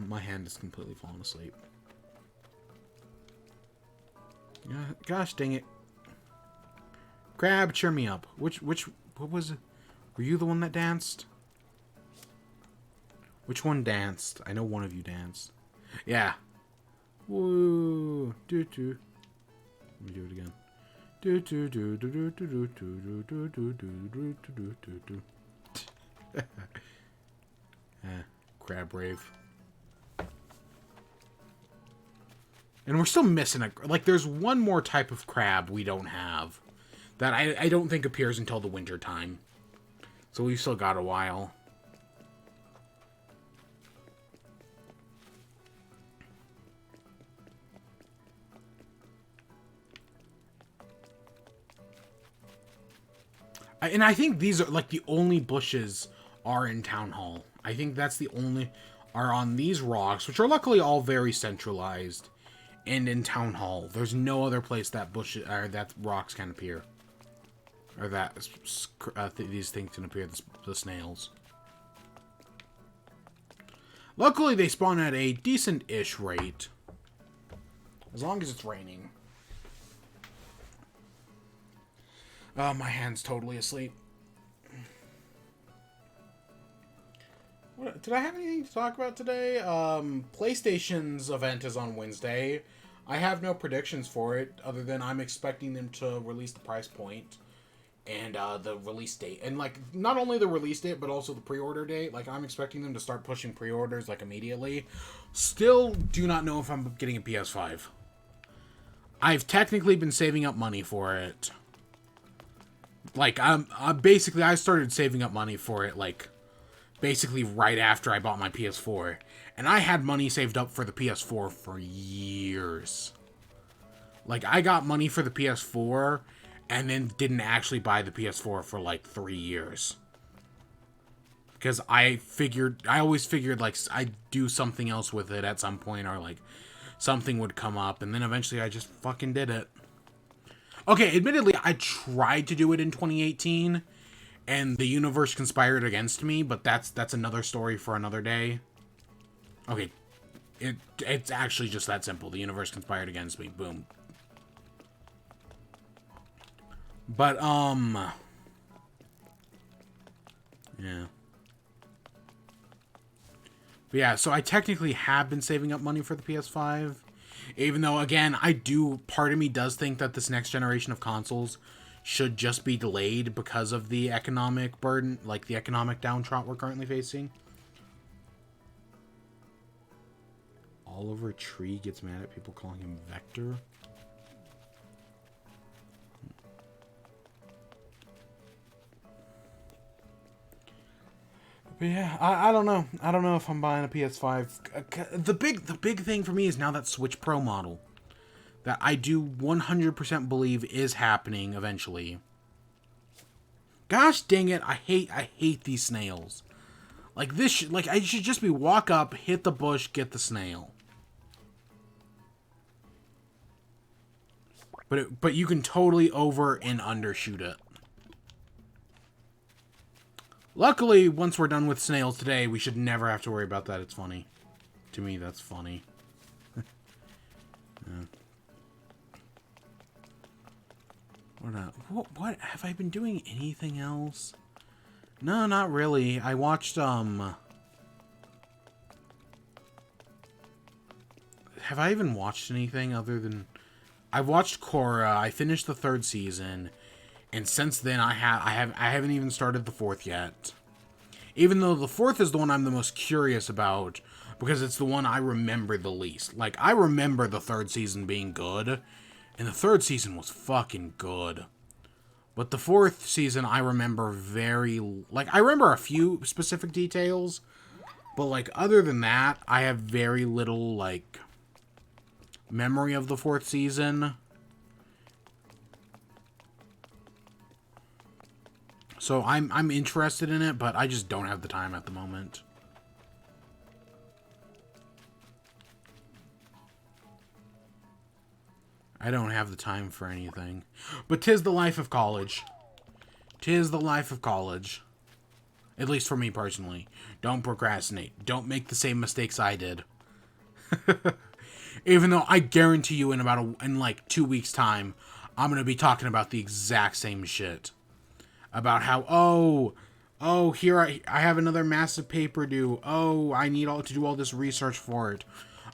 S1: My hand is completely falling asleep. Yeah, gosh dang it. Crab, cheer me up. What was it? Were you the one that danced? Which one danced? I know one of you danced. Yeah. Woo. Doo-doo. Let me do it again. Do do do do do do do do do do do do do do. Crab rave. And we're still missing a, like, there's one more type of crab we don't have that I don't think appears until the winter time. So we've still got a while. And I think these are, like, the only bushes are in Town Hall. I think that's the only, are on these rocks, which are luckily all very centralized, and in Town Hall. There's no other place that bushes, or that rocks can appear. Or that these things can appear, the snails. Luckily, they spawn at a decent-ish rate. As long as it's raining. Oh, my hand's totally asleep. Did I have anything to talk about today? PlayStation's event is on Wednesday. I have no predictions for it, other than I'm expecting them to release the price point and the release date. And, like, not only the release date, but also the pre-order date. Like, I'm expecting them to start pushing pre-orders, like, immediately. Still do not know if I'm getting a PS5. I've technically been saving up money for it. Like, basically, I started saving up money for it, like, basically right after I bought my PS4. And I had money saved up for the PS4 for years. Like, I got money for the PS4, and then didn't actually buy the PS4 for, like, 3 years. Because I always figured, like, I'd do something else with it at some point, or, like, something would come up, and then eventually I just fucking did it. Okay, admittedly, I tried to do it in 2018, and the universe conspired against me, but that's another story for another day. Okay, it's actually just that simple. The universe conspired against me. Boom. But, yeah. But yeah, so I technically have been saving up money for the PS5. Even though, again, part of me does think that this next generation of consoles should just be delayed because of the economic burden, like the economic downtrot we're currently facing. Oliver Tree gets mad at people calling him Vector. But yeah, I don't know. I don't know if I'm buying a PS5. The big thing for me is now that Switch Pro model that I do 100% believe is happening eventually. Gosh dang it! I hate these snails. Like this, like I should just be walk up, hit the bush, get the snail. But you can totally over and undershoot it. Luckily, once we're done with snails today, we should never have to worry about that. It's funny. To me, that's funny. Yeah. What? Have I been doing anything else? No, not really. I watched, Have I even watched anything other than... I watched Korra, I finished the 3rd season, and since then I haven't even started the 4th yet. Even though the 4th is the one I'm the most curious about, because it's the one I remember the least. Like, I remember the 3rd season being good, and the 3rd season was fucking good. But the 4th season I remember I remember a few specific details, but, like, other than that, I have very little, like, memory of the 4th season. So I'm interested in it, but I just don't have the time at the moment. I don't have the time for anything. But 'tis the life of college. 'Tis the life of college. At least for me personally. Don't procrastinate. Don't make the same mistakes I did. Even though I guarantee you in like 2 weeks' time, I'm going to be talking about the exact same shit. About how, here I have another massive paper due. Oh, I need to do all this research for it.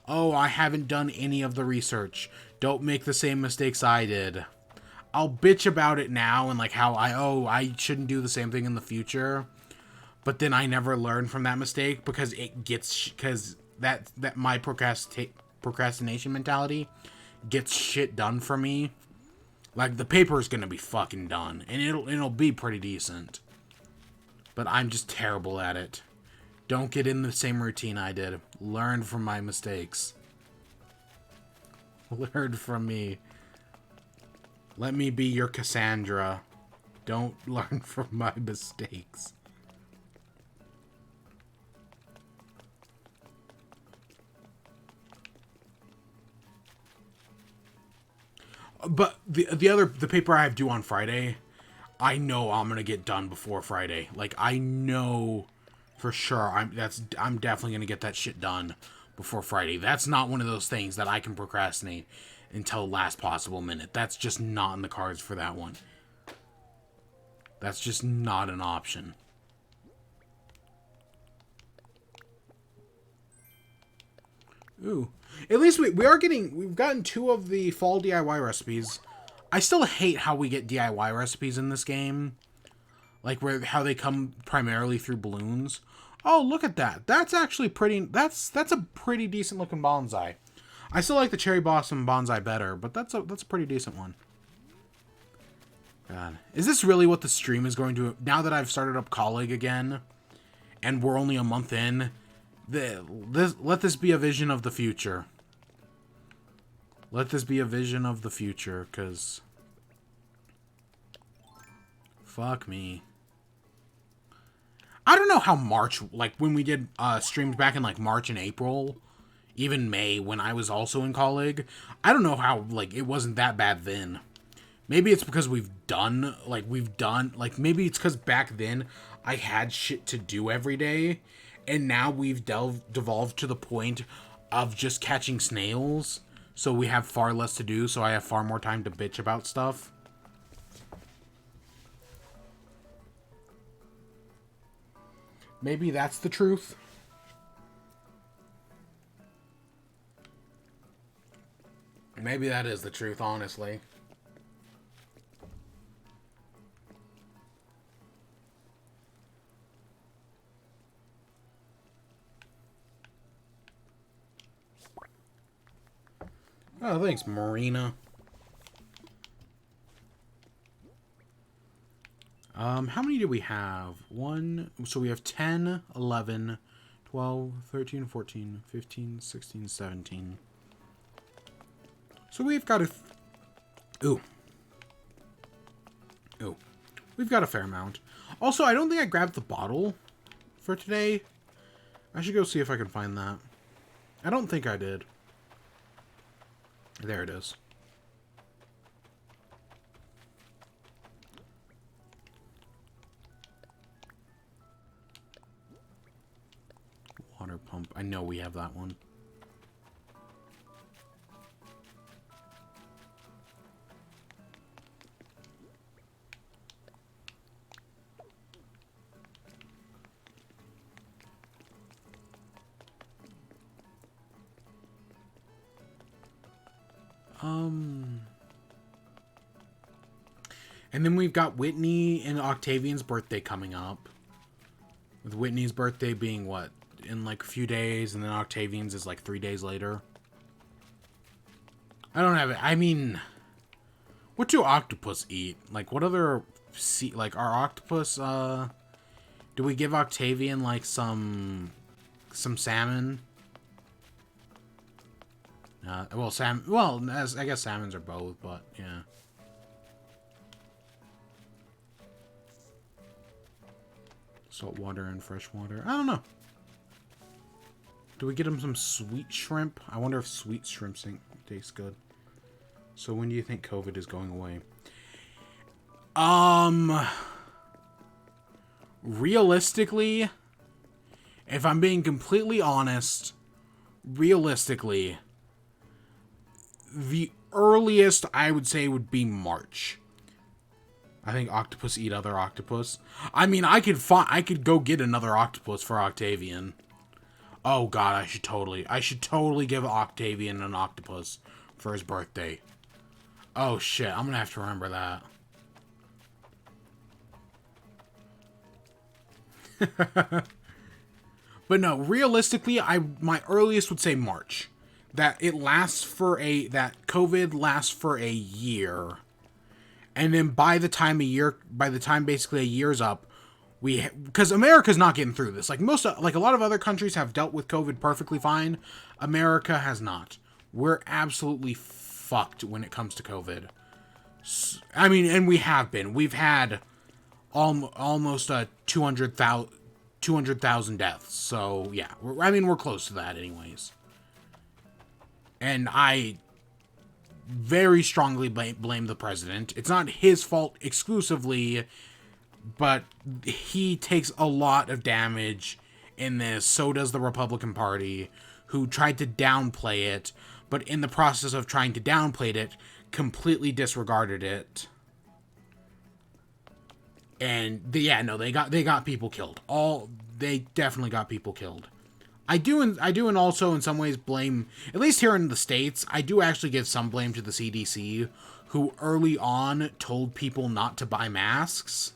S1: Oh, I haven't done any of the research. Don't make the same mistakes I did. I'll bitch about it now and like how I shouldn't do the same thing in the future. But then I never learn from that mistake because that my procrastination mentality gets shit done for me. Like, the paper is gonna be fucking done, and it'll be pretty decent. But I'm just terrible at it. Don't get in the same routine I did. Learn from my mistakes. Learn from me. Let me be your Cassandra. Don't learn from my mistakes. But the paper I have due on Friday, I know I'm gonna get done before Friday. Like, I know for sure I'm definitely gonna get that shit done before Friday. That's not one of those things that I can procrastinate until last possible minute. That's just not in the cards for that one. That's just not an option. Ooh. At least we've gotten 2 of the fall DIY recipes. I still hate how we get DIY recipes in this game. Like, how they come primarily through balloons. Oh, look at that. That's actually pretty, that's a pretty decent looking bonsai. I still like the cherry blossom bonsai better, but that's a pretty decent one. God. Is this really what the stream is going to, now that I've started up Colleague again, and we're only a month in, let this be a vision of the future. Let this be a vision of the future, because... Fuck me. I don't know how March, like, when we did streams back in, like, March and April, even May, when I was also in Colleague, I don't know how, like, it wasn't that bad then. Maybe it's because maybe it's because back then I had shit to do every day, and now we've devolved to the point of just catching snails, so we have far less to do, so I have far more time to bitch about stuff. Maybe that's the truth. Maybe that is the truth, honestly. Oh, thanks, Marina. How many do we have? So we have 10, 11, 12, 13, 14, 15, 16, 17. So we've got Ooh. We've got a fair amount. Also, I don't think I grabbed the bottle for today. I should go see if I can find that. I don't think I did. There it is. Water pump. I know we have that one. And then we've got Whitney and Octavian's birthday coming up. With Whitney's birthday being, what, in like a few days, and then Octavian's is like 3 days later. I don't have it. I mean, what do octopus eat? Like, what other like, our octopus, do we give Octavian, like, some salmon? Well, I guess salmons are both, but, yeah. Salt water and fresh water. I don't know. Do we get him some sweet shrimp? I wonder if sweet shrimp tastes good. So when do you think COVID is going away? Realistically, if I'm being completely honest, realistically, the earliest I would say would be March. I think octopus eat other octopus. I mean, I could go get another octopus for Octavian. Oh god, I should totally give Octavian an octopus for his birthday. Oh shit, I'm gonna have to remember that. But no, realistically, my earliest would say March. That COVID lasts for a year. And then by the time basically a year's up, because America's not getting through this. Like a lot of other countries have dealt with COVID perfectly fine. America has not. We're absolutely fucked when it comes to COVID. I mean, and we have been. We've had almost 200,000 deaths. So yeah, we're close to that anyways. And I very strongly blame the president. It's not his fault exclusively, but he takes a lot of damage in this. So does the Republican Party, who tried to downplay it, but in the process of trying to downplay it, completely disregarded it. And they got people killed. They definitely got people killed. I do and also in some ways blame, at least here in the States, I do actually give some blame to the CDC, who early on told people not to buy masks.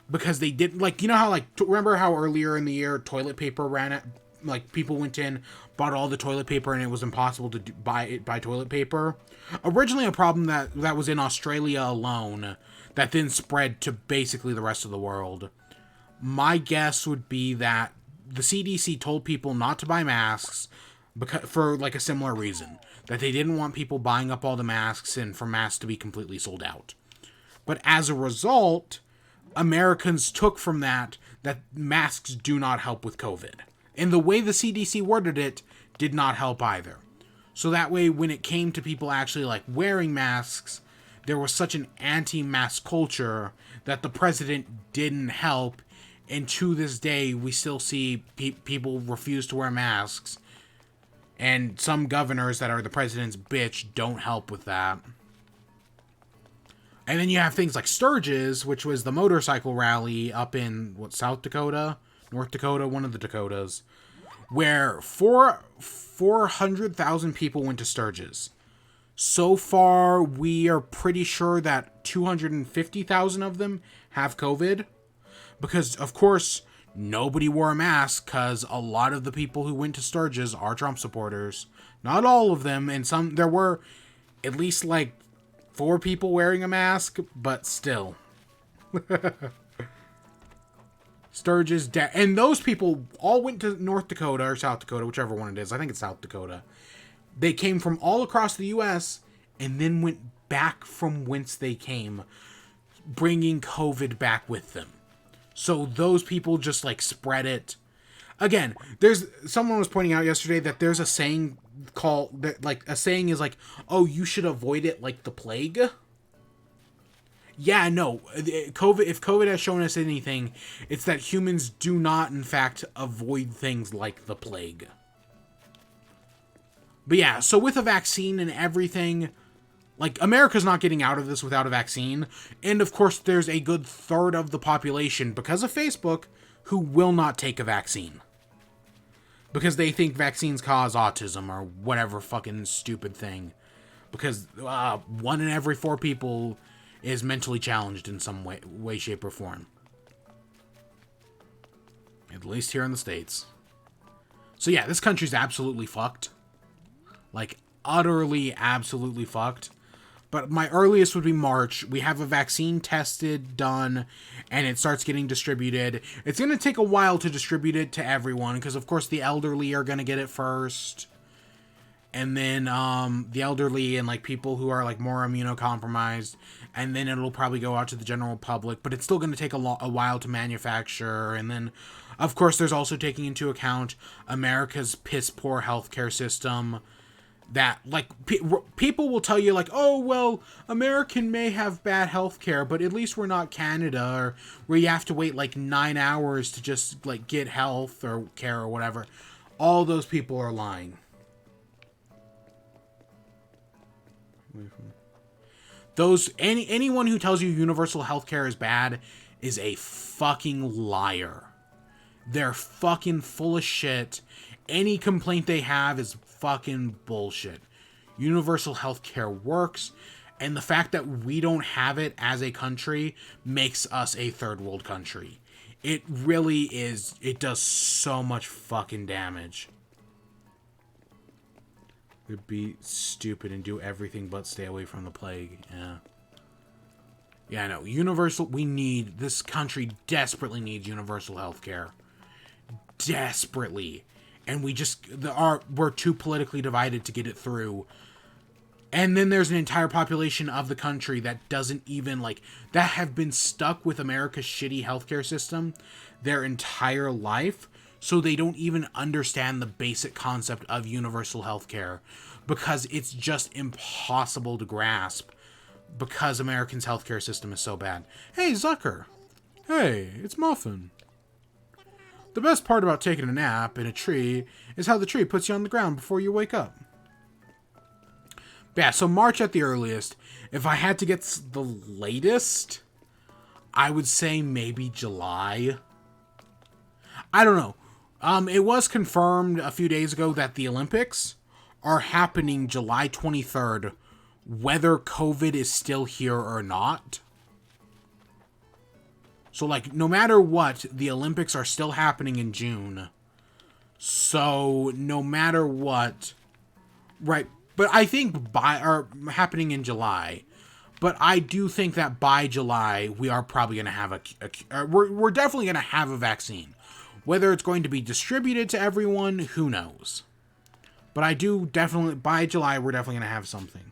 S1: Because they didn't, like, you know how, like, remember how earlier in the year toilet paper ran out, like, people went in, bought all the toilet paper, and it was impossible to buy toilet paper? Originally a problem that was in Australia alone, that then spread to basically the rest of the world. My guess would be that the CDC told people not to buy masks for like a similar reason, that they didn't want people buying up all the masks and for masks to be completely sold out. But as a result, Americans took from that masks do not help with COVID. And the way the CDC worded it did not help either. So that way, when it came to people actually like wearing masks, there was such an anti-mask culture that the president didn't help, and to this day we still see people refuse to wear masks, and some governors that are the president's bitch don't help with that. And then you have things like Sturgis, which was the motorcycle rally up in, South Dakota? North Dakota? One of the Dakotas. Where 400,000 people went to Sturgis. So far, we are pretty sure that 250,000 of them have COVID. Because, of course, nobody wore a mask, because a lot of the people who went to Sturgis are Trump supporters. Not all of them, and there were at least, 4 people wearing a mask, but still. Sturgis, and those people all went to North Dakota or South Dakota, whichever one it is. I think it's South Dakota. They came from all across the U.S. and then went back from whence they came, bringing COVID back with them. So those people just spread it. Again, someone was pointing out yesterday that there's a saying called that, a saying is oh, you should avoid it like the plague. Yeah, no. If COVID has shown us anything, it's that humans do not, in fact, avoid things like the plague. But yeah, so with a vaccine and everything, America's not getting out of this without a vaccine. And of course, there's a good third of the population, because of Facebook, who will not take a vaccine. Because they think vaccines cause autism or whatever fucking stupid thing. Because 1 in every 4 people is mentally challenged in some way, shape, or form. At least here in the States. So yeah, this country's absolutely fucked. Utterly, absolutely fucked. But my earliest would be March. We have a vaccine tested, done, and it starts getting distributed. It's going to take a while to distribute it to everyone, because of course the elderly are going to get it first. And then the elderly and people who are more immunocompromised. And then it'll probably go out to the general public. But it's still going to take a while to manufacture. And then, of course, there's also taking into account America's piss-poor healthcare system. That, people will tell you, oh, well, American may have bad healthcare, but at least we're not Canada, or where you have to wait, 9 hours to just, get health or care or whatever. All those people are lying. Anyone who tells you universal healthcare is bad is a fucking liar. They're fucking full of shit. Any complaint they have is fucking bullshit. Universal healthcare works, and the fact that we don't have it as a country makes us a third world country. It really is. It does so much fucking damage. Would be stupid and do everything but stay away from the plague. Yeah. Yeah, no. This country desperately needs universal healthcare. Desperately. And we're too politically divided to get it through. And then there's an entire population of the country that doesn't even, that have been stuck with America's shitty healthcare system their entire life. So they don't even understand the basic concept of universal healthcare, because it's just impossible to grasp, because Americans' healthcare system is so bad. Hey, Zucker. Hey, it's Muffin. The best part about taking a nap in a tree is how the tree puts you on the ground before you wake up. But yeah, so March at the earliest. If I had to get the latest, I would say maybe July. I don't know. It was confirmed a few days ago that the Olympics are happening July 23rd, whether COVID is still here or not. So, no matter what, the Olympics are still happening in June. So, no matter what... Right, but I think happening in July. But I do think that by July, we are probably going to have we're definitely going to have a vaccine. Whether it's going to be distributed to everyone, who knows. But I do definitely, by July, we're definitely going to have something.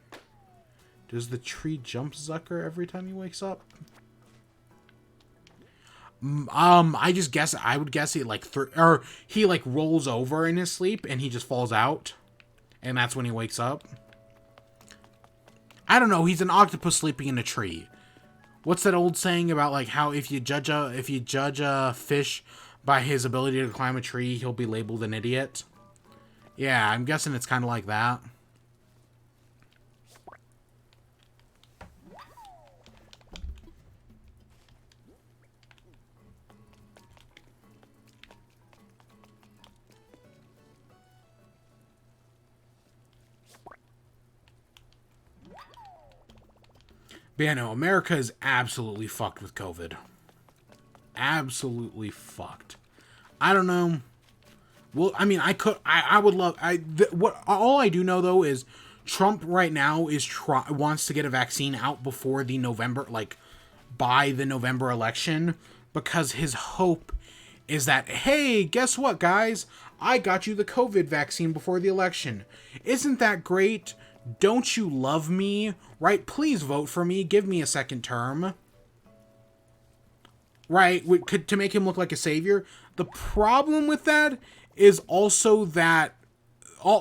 S1: Does the tree jump Zucker every time he wakes up? I would guess he he rolls over in his sleep and he just falls out. And that's when he wakes up. I don't know, he's an octopus sleeping in a tree. What's that old saying about like how if you judge a fish by his ability to climb a tree, he'll be labeled an idiot? Yeah, I'm guessing it's kind of like that. But yeah, no, America is absolutely fucked with COVID. Absolutely fucked. I don't know. Well, I mean, I would love, what, all I do know, though, is Trump right now wants to get a vaccine out before the November, like, by the November election, because his hope is that, hey, guess what, guys? I got you the COVID vaccine before the election. Isn't that great? Don't you love me? Right? Please vote for me. Give me a second term. Right? To make him look like a savior. The problem with that is also that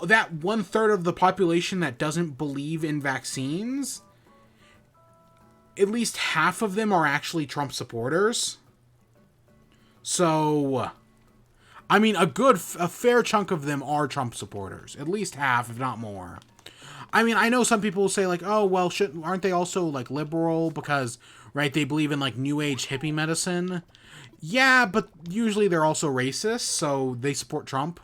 S1: that 1/3 of the population that doesn't believe in vaccines, at least half of them are actually Trump supporters. So, I mean, a fair chunk of them are Trump supporters. At least half, if not more. I mean, I know some people will say, like, oh, well, aren't they also, like, liberal because, right, they believe in, like, New Age hippie medicine? Yeah, but usually they're also racist, so they support Trump.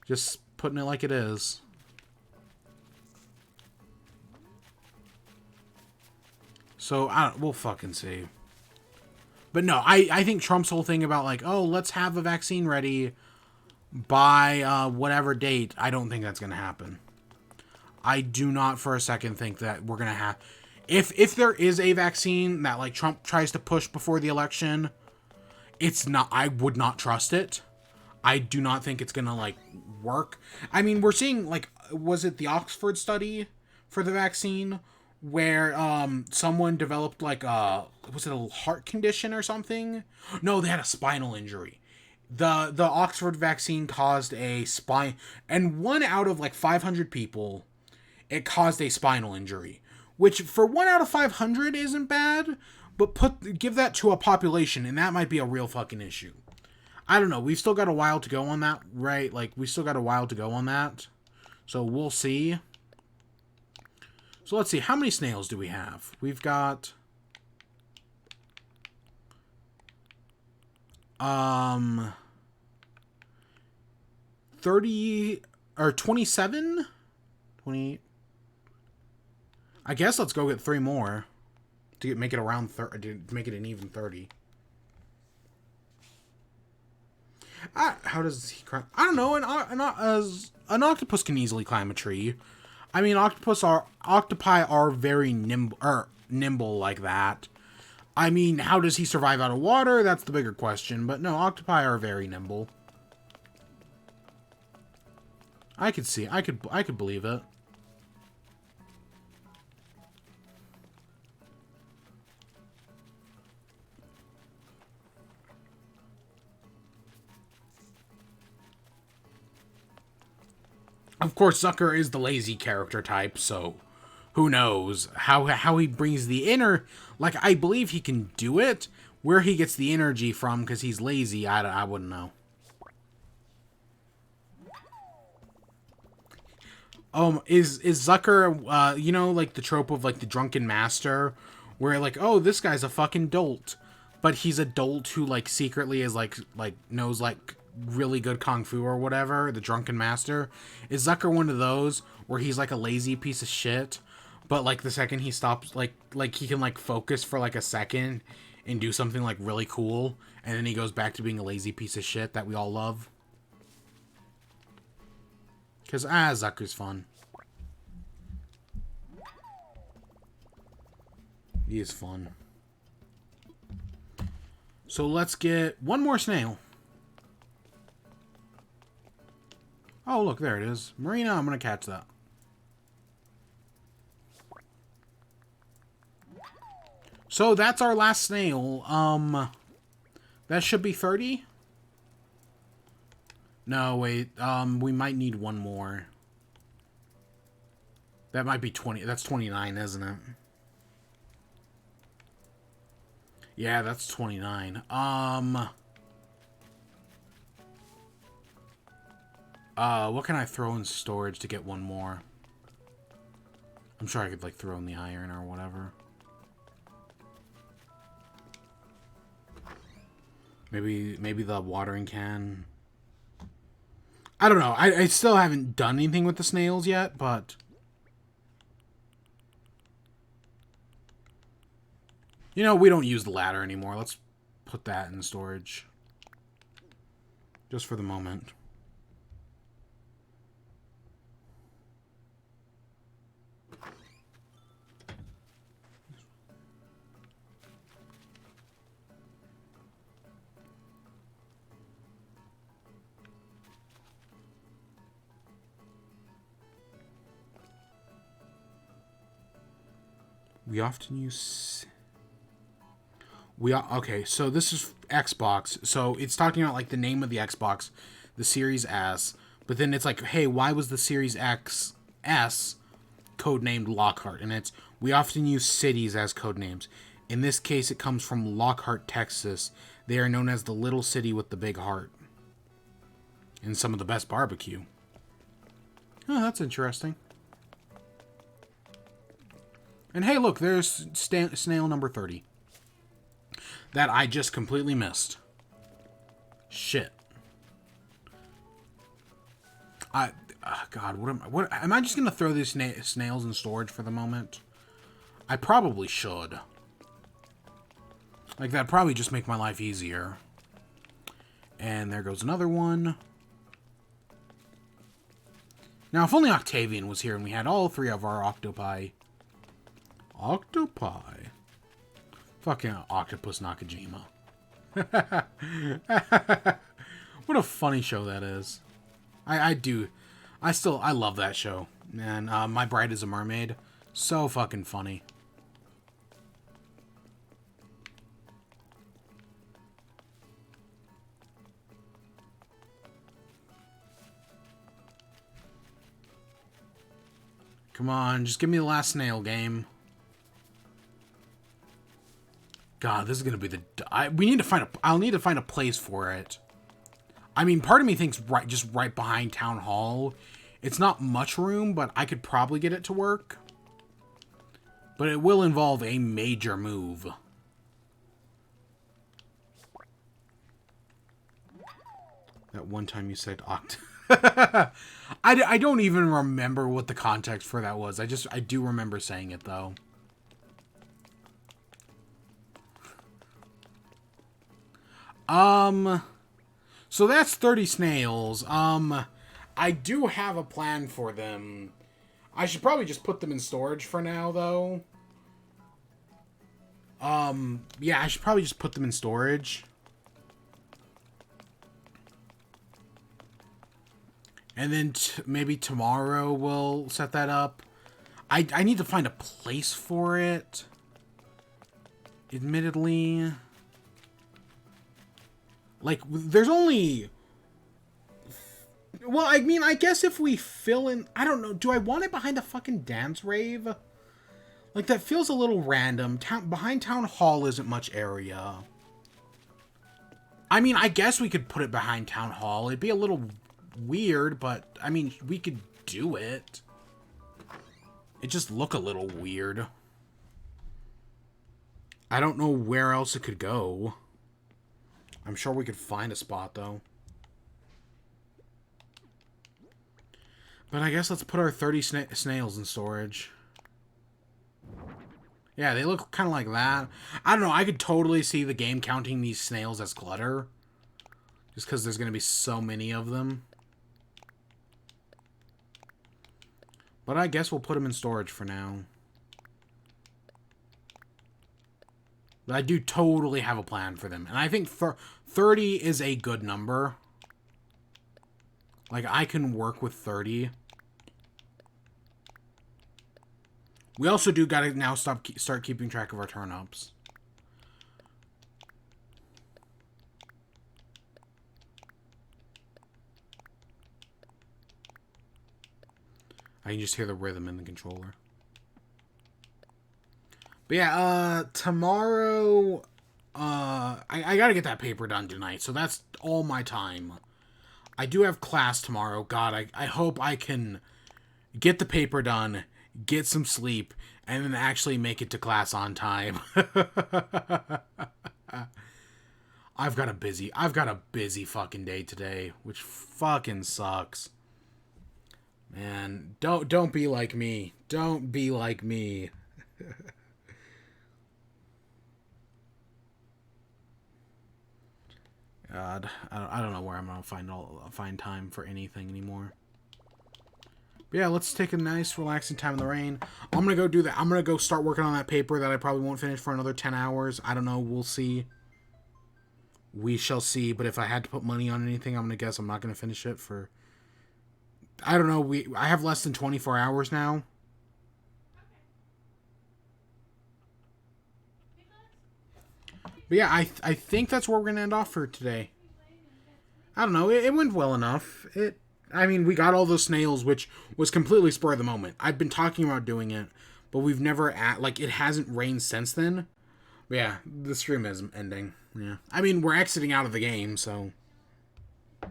S1: Just putting it like it is. So, we'll fucking see. But no, I think Trump's whole thing about, like, oh, let's have a vaccine ready by whatever date, I don't think that's going to happen. I do not for a second think that we're going to have... If there is a vaccine that, like, Trump tries to push before the election, it's not... I would not trust it. I do not think it's going to, like, work. I mean, we're seeing, like, was it the Oxford study for the vaccine where someone developed, like, was it a heart condition or something? No, they had a spinal injury. The Oxford vaccine caused a spine... And 1 out of, like, 500 people, it caused a spinal injury. Which, for 1 out of 500 isn't bad, but give that to a population, and that might be a real fucking issue. I don't know. We've still got a while to go on that, right? Like, we still got a while to go on that. So, we'll see. So, let's see. How many snails do we have? We've got... 30... Or 27? 28? I guess let's go get 3 more. To make it around 30... To make it an even 30. How does he climb? I don't know. An octopus can easily climb a tree. I mean, octopi are very nimble like that. I mean, how does he survive out of water? That's the bigger question. But no, octopi are very nimble. I could believe it. Of course, Zucker is the lazy character type, so who knows how he brings the inner... Like, I believe he can do it. Where he gets the energy from because he's lazy, I wouldn't know. Is Zucker, you know, like the trope of, like, the drunken master? Where, like, oh, this guy's a fucking dolt. But he's a dolt who, like, secretly is, like knows, like... really good kung fu or whatever, the drunken master. Is Zucker one of those where he's like a lazy piece of shit, but like the second he stops, like he can like focus for like a second and do something like really cool, and then he goes back to being a lazy piece of shit that we all love? Because Zucker's fun. He is fun. So let's get 1 more snail. Oh, look, there it is. Marina, I'm going to catch that. So, that's our last snail. That should be 30? No, wait. We might need 1 more. That might be 20. That's 29, isn't it? Yeah, that's 29. What can I throw in storage to get one more? I'm sure I could, like, throw in the iron or whatever. Maybe the watering can. I don't know. I still haven't done anything with the snails yet, but... You know, we don't use the ladder anymore. Let's put that in storage. Just for the moment. We often use... Okay, so this is Xbox. So it's talking about, like, the name of the Xbox, the Series S. But then it's like, hey, why was the Series XS codenamed Lockhart? And it's, we often use cities as code names. In this case, it comes from Lockhart, Texas. They are known as the little city with the big heart. And some of the best barbecue. Oh, that's interesting. And hey, look, there's snail number 30. That I just completely missed. Shit. God, what am I just gonna throw these snails in storage for the moment? I probably should. Like, that'd probably just make my life easier. And there goes another one. Now, if only Octavian was here and we had all three of our octopi. Octopi. Fucking Octopus Nakajima. What a funny show that is. I love that show. Man, My Bride is a Mermaid. So fucking funny. Come on, just give me the last snail game. God, this is gonna be the... we need to find a... I'll need to find a place for it. I mean, part of me thinks just right behind Town Hall. It's not much room, but I could probably get it to work. But it will involve a major move. That one time you said I don't even remember what the context for that was. I do remember saying it, though. So that's 30 snails. I do have a plan for them. I should probably just put them in storage for now, though. Yeah, I should probably just put them in storage. And then maybe tomorrow we'll set that up. I need to find a place for it. Admittedly... Like, there's only... Well, I mean, I guess if we fill in... I don't know. Do I want it behind a fucking dance rave? Like, that feels a little random. Behind Town Hall isn't much area. I mean, I guess we could put it behind Town Hall. It'd be a little weird, but, I mean, we could do it. It just look a little weird. I don't know where else it could go. I'm sure we could find a spot, though. But I guess let's put our 30 snails in storage. Yeah, they look kind of like that. I don't know, I could totally see the game counting these snails as clutter. Just because there's going to be so many of them. But I guess we'll put them in storage for now. But I do totally have a plan for them. And I think 30 is a good number. Like, I can work with 30. We also do gotta now start keeping track of our turnips. I can just hear the rhythm in the controller. But yeah, tomorrow, I gotta get that paper done tonight, so that's all my time. I do have class tomorrow. God, I hope I can get the paper done, get some sleep, and then actually make it to class on time. I've got a busy fucking day today, which fucking sucks. Man, don't be like me. Don't be like me. God, I don't know where I'm gonna find time for anything anymore. But yeah, let's take a nice relaxing time in the rain. I'm gonna go do that. I'm gonna go start working on that paper that I probably won't finish for another 10 hours. I don't know. We'll see. We shall see. But if I had to put money on anything, I'm gonna guess I'm not gonna finish it for. I don't know. I have less than 24 hours now. But yeah, I think that's where we're gonna end off for today. I don't know. It went well enough. I mean, we got all those snails, which was completely spur of the moment. I've been talking about doing it, but we've never it hasn't rained since then. But yeah, the stream is ending. Yeah, I mean, we're exiting out of the game, so. But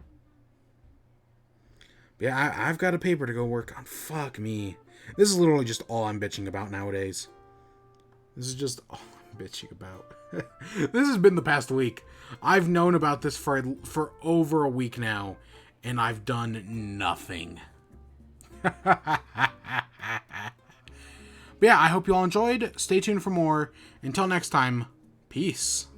S1: yeah, I've got a paper to go work on. Fuck me. This is literally just all I'm bitching about nowadays. This is just all I'm bitching about. This has been the past week. I've known about this for over a week now, and I've done nothing. But yeah, I hope you all enjoyed. Stay tuned for more. Until next time, peace.